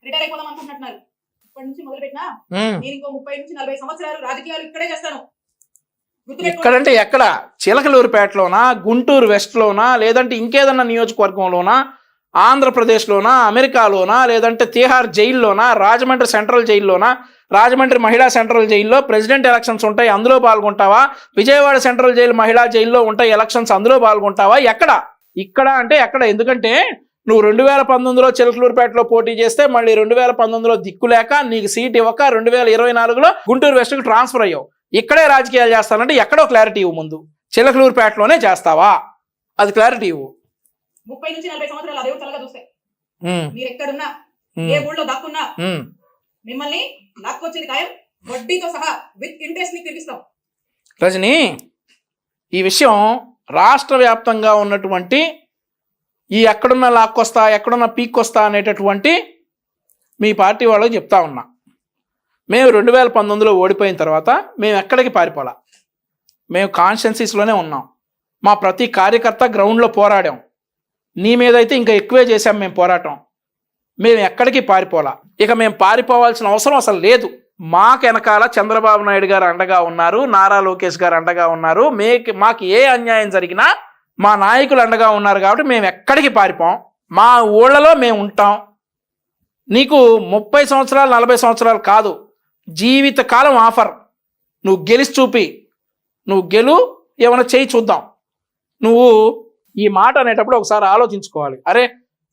రిటైర్ అయిపోదాం అనుకుంటున్నారు. ఇప్పటి నుంచి మొదలు పెట్టినా నేను ఇంకో 30 నుంచి 40 సంవత్సరాలు రాజకీయాలు ఇక్కడే చేస్తాను. ఎక్కడంటే ఎక్కడ? చిలకలూరుపేటలోనా, గుంటూరు వెస్ట్లోనా, లేదంటే ఇంకేదన్నా నియోజకవర్గంలోనా, ఆంధ్రప్రదేశ్లోనా, అమెరికాలోనా, లేదంటే తిహార్ జైల్లోనా, రాజమండ్రి సెంట్రల్ జైల్లోనా, రాజమండ్రి మహిళా సెంట్రల్ జైల్లో ప్రెసిడెంట్ ఎలక్షన్స్ ఉంటాయి, అందులో పాల్గొంటావా? విజయవాడ సెంట్రల్ జైలు మహిళా జైల్లో ఉంటాయి ఎలక్షన్స్, అందులో పాల్గొంటావా? ఎక్కడ? ఇక్కడ అంటే ఎక్కడ? ఎందుకంటే నువ్వు 2019లో చిలకలూరుపేటలో పోటీ చేస్తే మళ్ళీ 2019లో దిక్కులేక నీకు సీట్ ఇవ్వక 2024లో గుంటూరు వెస్ట్కి ట్రాన్స్ఫర్ అయ్యావు. ఇక్కడే రాజకీయాలు చేస్తానంటే ఎక్కడో క్లారిటీ ఇవ్వు. ముందు చిలకలూరుపేటలోనే చేస్తావా? అది క్లారిటీ ఇవ్వు. 30 నుంచి 40 సంవత్సరాలు అదే తలగా చూస్తే మీరు ఎక్కడున్నా, ఏ ఊళ్ళో దాక్కున్నా మిమ్మల్ని లాక్కొచ్చేది ఖాయం, వడ్డీతో సహా విత్ ఇంట్రెస్ట్ ని తిరిగిస్తాం. రజనీ, ఈ విషయం రాష్ట్ర వ్యాప్తంగా ఉన్నటువంటి ఈ ఎక్కడున్నా లాక్కొస్తా, ఎక్కడున్నా పీక్కొస్తా అనేటటువంటి మీ పార్టీ వాళ్ళకి చెప్తా ఉన్నా. మేము 2019లో ఓడిపోయిన తర్వాత మేము ఎక్కడికి పారిపోలా, మేము కాన్స్టిట్యున్సీస్లోనే ఉన్నాం. మా ప్రతి కార్యకర్త గ్రౌండ్లో పోరాడాం. నీ మీద అయితే ఇంకా ఎక్కువే చేశాం మేము పోరాటం. మేము ఎక్కడికి పారిపోలా. ఇక మేము పారిపోవాల్సిన అవసరం అసలు లేదు. మాకు వెనకాల చంద్రబాబు నాయుడు గారు అండగా ఉన్నారు, నారా లోకేష్ గారు అండగా ఉన్నారు. మాకు ఏ అన్యాయం జరిగినా మా నాయకులు అండగా ఉన్నారు కాబట్టి మేము ఎక్కడికి పారిపోం, మా ఊళ్ళలో మేము ఉంటాం. నీకు 30 సంవత్సరాలు 40 సంవత్సరాలు కాదు, జీవితకాలం ఆఫర్. నువ్వు గెలిచి చూపి, నువ్వు ఏమైనా చేయి చూద్దాం. నువ్వు ఈ మాట అనేటప్పుడు ఒకసారి ఆలోచించుకోవాలి. అరే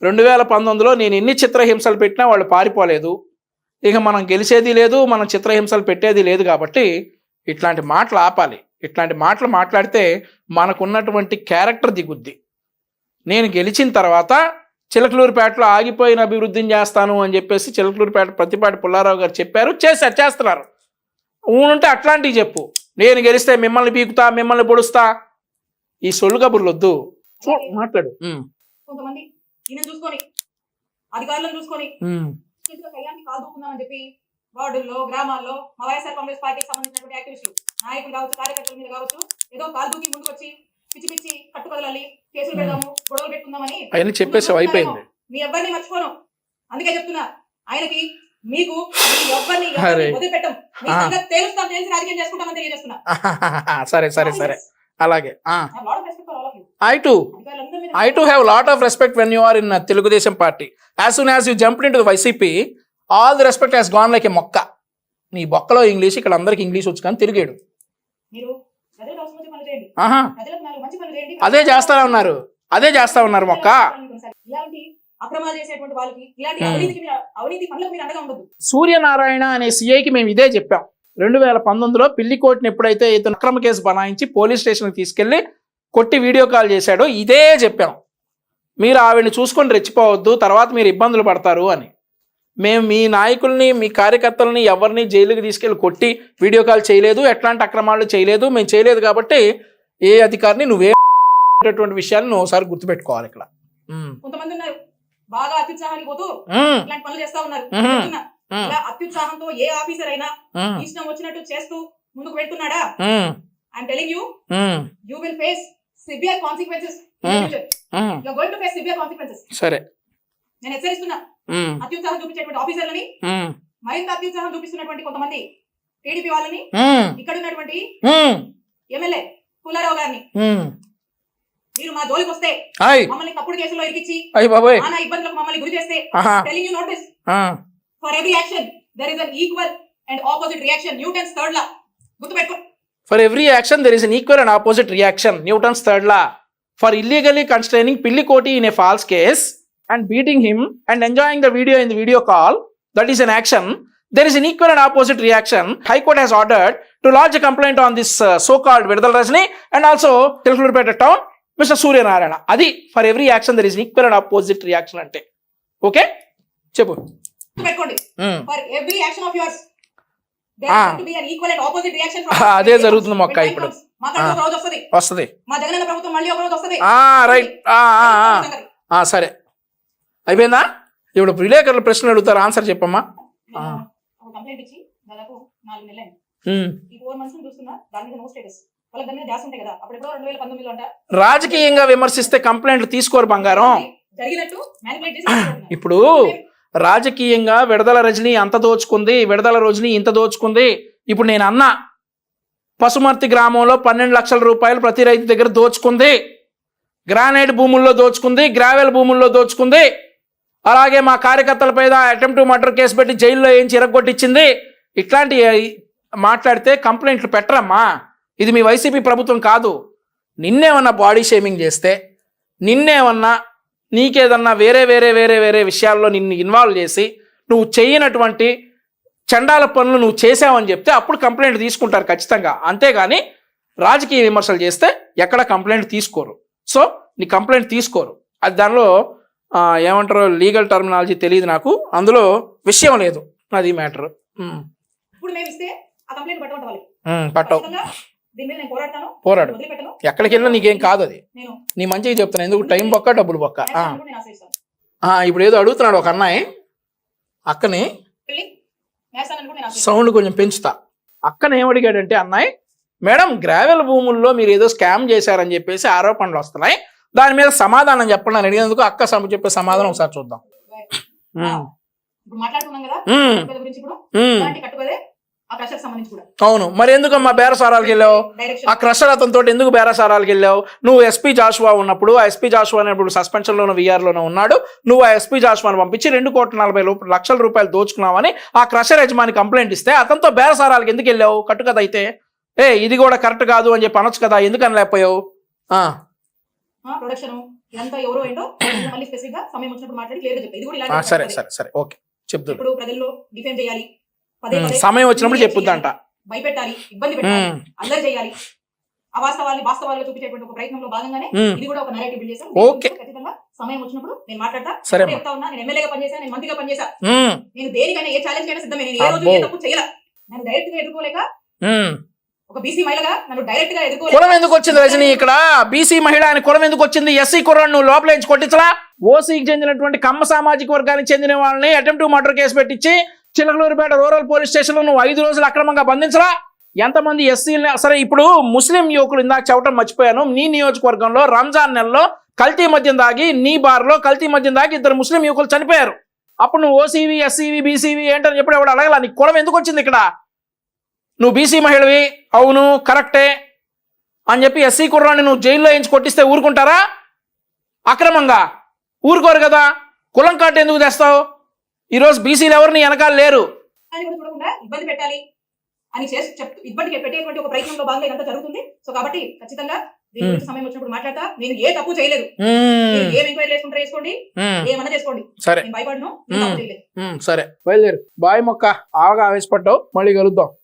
2019లో నేను ఎన్ని చిత్రహింసలు పెట్టినా వాళ్ళు పారిపోలేదు, ఇక మనం గెలిచేది లేదు, మనం చిత్రహింసలు పెట్టేది లేదు. కాబట్టి ఇట్లాంటి మాటలు ఆపాలి. ఇట్లాంటి మాటలు మాట్లాడితే మనకున్నటువంటి క్యారెక్టర్ దిగుద్ది. నేను గెలిచిన తర్వాత చిలకలూరుపేటలో ఆగిపోయిన అభివృద్ధిని చేస్తాను అని చెప్పేసి చిలకలూరుపేట ప్రతిపాటి పుల్లారావు గారు చెప్పారు, చేస్తున్నారు. ఊనుంటే అట్లాంటివి చెప్పు. నేను గెలిస్తే మిమ్మల్ని పీకుతా, మిమ్మల్ని పొడుస్తా, ఈ సొల్లు కబుర్లు వద్దు. మాట్లాడు. కొంతమంది ఈయన చూసుకొని అధికారులను చూసుకొని కళ్యాణ్కి కాల్ దూకుందామని చెప్పి వార్డుల్లో గ్రామాల్లో మా వైఎస్ఆర్ కాంగ్రెస్ పార్టీకి సంబంధించినటువంటి యాక్టివిస్టులు నాయకులు కావచ్చు, కార్యకర్తల మీద కావచ్చు, ఏదో కాల్ దూకి ముందుకు వచ్చి పిచ్చి కట్టుకదలాలి, కేసులు పెడదాము, గొడవలు పెట్టుకుందామని ఆయన చెప్పేసి అయిపోయింది. మీ ఎవరిని మర్చిపోను, అందుకే చెప్తున్నా. ఆయనకి మీకు ఎవరిని వదిలిపెట్టం, మీ సంగతి తేలుస్తాం, తెలిసి రాజకీయం చేసుకుంటామని తెలియజేస్తున్నా. సరే అలాగే. I too have a lot of respect when you are in Telugudesam party. As soon as you jumped into the YCP, all the respect has gone like a మొక్క. నీ బొక్కలో ఇంగ్లీష్, ఇక్కడ అందరికి ఇంగ్లీష్ వచ్చు కానీ తిరిగాడు. అదే చేస్తా ఉన్నారు మొక్క. సూర్యనారాయణ అనే సిఐకి మేము ఇదే చెప్పాం. 2019లో పిల్లికోటిని ఎప్పుడైతే ఇతను అక్రమ కేసు బనాయించి పోలీస్ స్టేషన్కి తీసుకెళ్లి కొట్టి వీడియో కాల్ చేశాడో ఇదే చెప్పాం. మీరు ఆవిడని చూసుకొని రెచ్చిపోవద్దు, తర్వాత మీరు ఇబ్బందులు పడతారు అని. మేము మీ నాయకుల్ని, మీ కార్యకర్తలని ఎవరిని జైలుకి తీసుకెళ్ళి కొట్టి వీడియో కాల్ చేయలేదు, ఎట్లాంటి అక్రమాలు చేయలేదు. మేము చేయలేదు కాబట్టి ఏ అధికారిని నువ్వేటువంటి విషయాన్ని నువ్వు ఒకసారి గుర్తుపెట్టుకోవాలి. ఇక్కడ కొంతమంది ఉన్నారు బాగా అత్యుత్సాహానికి పోతూ ఇలాంటి పనులు చేస్తా ఉన్నారు. అత్యుత్సాహంతో ఏ ఆఫీసర్ అయినా ఇష్టం వచ్చినట్టు చేస్తూ ముందుకు వెళ్తున్నాడా? I'm telling you, you will face severe consequences. You are going to face severe consequences. సరే, నేను హెచ్చరిస్తున్నా. అత్యుత్సాహం చూపించేటువంటి ఆఫీసర్లని, మరింత అత్యుత్సాహం చూపిస్తున్నటువంటి కొంతమంది టీడీపీ వాళ్ళని, ఇక్కడ ఉన్నటువంటి ఎమ్మెల్యే పుల్లారావు గారిని, మీరు మా జోలికి వస్తే మమ్మల్ని తప్పుడు కేసులో ఇరికిచ్చి నానా ఇబ్బందులకు మమ్మల్ని గురి చేస్తే, telling you notice, for every action there is an equal and opposite reaction. Newton's third law గుర్తుపెట్టుకో. For every action, there is an equal and opposite reaction. Newton's third law. For illegally constraining Pillikoti in a false case and beating him and enjoying the video in the video call, that is an action. There is an equal and opposite reaction. High Court has ordered to lodge a complaint on this so-called Vidal Rajni and also Tilkulurpeta town, Mr. Surya Narayana. Adi, for every action, there is an equal and opposite reaction ante. Okay? Chepu. For every action of yours, అదే జరుగుతుంది మొక్క. ఇప్పుడు వస్తుంది right. సరే అయిపోయిందా? ఇప్పుడు విలేకరులు ప్రశ్నలు అడుగుతారు, ఆన్సర్ చెప్పమ్మా. రాజకీయంగా విమర్శిస్తే కంప్లైంట్లు తీసుకోరు బంగారం. ఇప్పుడు రాజకీయంగా విడదల రజని అంత దోచుకుంది, విడదల రోజుని ఇంత దోచుకుంది. ఇప్పుడు నేను అన్నా పసుమర్తి గ్రామంలో 12 లక్షల రూపాయలు ప్రతి రైతు దగ్గర దోచుకుంది, గ్రానైట్ భూముల్లో దోచుకుంది, గ్రావెల్ భూముల్లో దోచుకుంది. అలాగే మా కార్యకర్తల పైన అటెంప్ట్ మర్డర్ కేసు పెట్టి జైల్లో ఏం చిరగొట్టించింది. ఇట్లాంటి మాట్లాడితే కంప్లైంట్లు పెట్టరమ్మా. ఇది మీ వైసీపీ ప్రభుత్వం కాదు. నిన్నేమన్నా బాడీ షేమింగ్ చేస్తే, నిన్నేమన్నా నీకేదన్నా వేరే వేరే వేరే వేరే విషయాల్లో నిన్ను ఇన్వాల్వ్ చేసి నువ్వు చేయనటువంటి చండాల పనులు నువ్వు చేసావని చెప్తే అప్పుడు కంప్లైంట్ తీసుకుంటారు ఖచ్చితంగా. అంతేగాని రాజకీయ విమర్శలు చేస్తే ఎక్కడ కంప్లైంట్ తీసుకోరు. సో నీ కంప్లైంట్ తీసుకోరు. అది దానిలో ఏమంటారో లీగల్ టర్మినాలజీ తెలియదు నాకు, అందులో విషయం లేదు. అది మ్యాటర్. పట్టవు, పోరాడు. ఎక్కడికి వెళ్ళినా నీకేం కాదు. అది నీ మంచిగా చెప్తాను. ఎందుకు టైం బొక్క డబ్బులు బొక్క. ఇప్పుడు ఏదో అడుగుతున్నాడు ఒక అన్నయ్య, అక్కని సౌండ్ కొంచెం పెంచుతా. అక్కన ఏమడిగాడంటే, అన్నయ్య మేడం గ్రావెల్ భూముల్లో మీరు ఏదో స్కామ్ చేశారని చెప్పేసి ఆరోపణలు వస్తున్నాయి, దాని మీద సమాధానం చెప్పండి అని అడిగేందుకు అక్క చెప్పే సమాధానం ఒకసారి చూద్దాం. ఆ క్రషర్ సంబంధించి కూడా అవును, మరి ఎందుకమ్మా బేరసారాలకు వెళ్ళావు? ఆ డైరెక్షన్ క్రషర్ అతనితో ఎందుకు బేరసారాలకు వెళ్ళావు? నువ్వు ఎస్పీ జాషువా ఉన్నప్పుడు, ఆ ఎస్పీ జాషువా అనేప్పుడు సస్పెన్షన్లోనూ విఆర్లోనూ ఉన్నాడు. నువ్వు ఆ ఎస్పీ జాషువాని పంపించి 2,40,00,000 రూపాయలు దోచుకున్నావని ఆ క్రషర్ యజమాని కంప్లైంట్ ఇస్తే అతనితో బేరసారాలకు ఎందుకు వెళ్ళావు? కట్టు కదా అయితే. ఇది కూడా కరెక్ట్ కాదు అని చెప్పి అనొచ్చు కదా, ఎందుకు అనలేకపోయావు? ప్రొడక్షన్ ఇదంతా ఎవరో ఏంటో మళ్ళీ స్పెసిఫిక్ గా సమయం వచ్చినప్పుడు మాట్లాడి క్లియర్ గా చెప్తాను. ఇది కూడా ఇలాంటి సరే సరే సరే, ఓకే చెప్తాను. ఇప్పుడు ప్రజల్లో డిఫెండ్ చేయాలి, పదే పదే సమయం వచ్చినప్పుడు చెప్పుద్దంట. భయపెట్టాలి, ఇబ్బంది పెట్టాలి, అల్లరి చేయాలి, అవాస్తవాల్ని వాస్తవాలుగా చూపించేటువంటి ఒక ప్రయత్నంలో భాగంగానే ఇది కూడా ఒక నరేటివ్ బిల్డ్ చేశాను. ఓకే. ఖచ్చితంగా సమయం వచ్చినప్పుడు నేను మాట్లాడతా. సరే చెప్తా ఉన్నా, నేను ఎమ్మెల్యేగా పనిచేసా, నేను మంత్రిగా పనిచేసా, నేను దేనికైనా ఏ ఛాలెంజ్ అయినా సిద్ధమే. నేను ఏ రోజు ఏ తప్పు చేయాల, నన్ను డైరెక్ట్ గా ఎదుర్కోలేక ఒక బీసీ మహిళగా నన్ను డైరెక్ట్ గా ఎదుర్కోలేక. కులం ఎందుకు వచ్చింది రజని? ఇక్కడ బీసీ మహిళ అని కులం ఎందుకు వచ్చింది? ఎస్సీ కుర్రాడు నువ్వు లోపల ఎంచి కొట్టించలా? ఓసీకి చెందినటువంటి కమ్మ సామాజిక వర్గానికి చెందిన వాళ్ళని అటెంప్ట్ మర్డర్ కేసు పెట్టించి చిలకలూరుపేట రూరల్ పోలీస్ స్టేషన్ లో నువ్వు 5 రోజులు అక్రమంగా బంధించరా? ఎంతమంది ఎస్సీలని? సరే, ఇప్పుడు ముస్లిం యువకులు ఇందాక చెప్పడం మర్చిపోయాను, నీ నియోజకవర్గంలో రంజాన్ నెలలో కల్తీ మద్యం దాగి, నీ బార్లో కల్తీ మద్యం దాగి 2 ముస్లిం యువకులు చనిపోయారు. అప్పుడు నువ్వు ఓసీవి, ఎస్సీవి, బీసీవి ఏంటని చెప్పి ఎవడు అడగలా? నీ కులం ఎందుకు వచ్చింది ఇక్కడ? నువ్వు బీసీ మహిళవి, అవును కరెక్టే అని చెప్పి ఎస్సీ కుర్రాన్ని నువ్వు జైల్లో ఎంచి కొట్టిస్తే ఊరుకుంటారా? అక్రమంగా ఊరుకోరు కదా. కులం కార్డు ఎందుకు తెస్తావు? ఈరోజు బీసీలు ఎవరిని వెనకాల లేరు. చూడకుండా ఇబ్బంది పెట్టాలి అని చేసి ఇబ్బంది పెట్టేటువంటి ఒక ప్రయత్నంలో భాగంగా ఇదంతా జరుగుతుంది. సో కాబట్టి ఖచ్చితంగా దీని గురించి సమయం వచ్చినప్పుడు మాట్లాడతా. నేను ఏ తప్పు చేయలేదు. ఏం ఎంక్వైరీ చేసుకుంటారో చేసుకోండి, ఏమన్నా చేసుకోండి. సరే, నేను భయపడను, నేను తప్పు చేయలేదు. సరే బయలుదేరు. బాయ్ మొక్క, ఆవగా ఆవేశపడ్డావు, మళ్ళీ కలుద్దాం.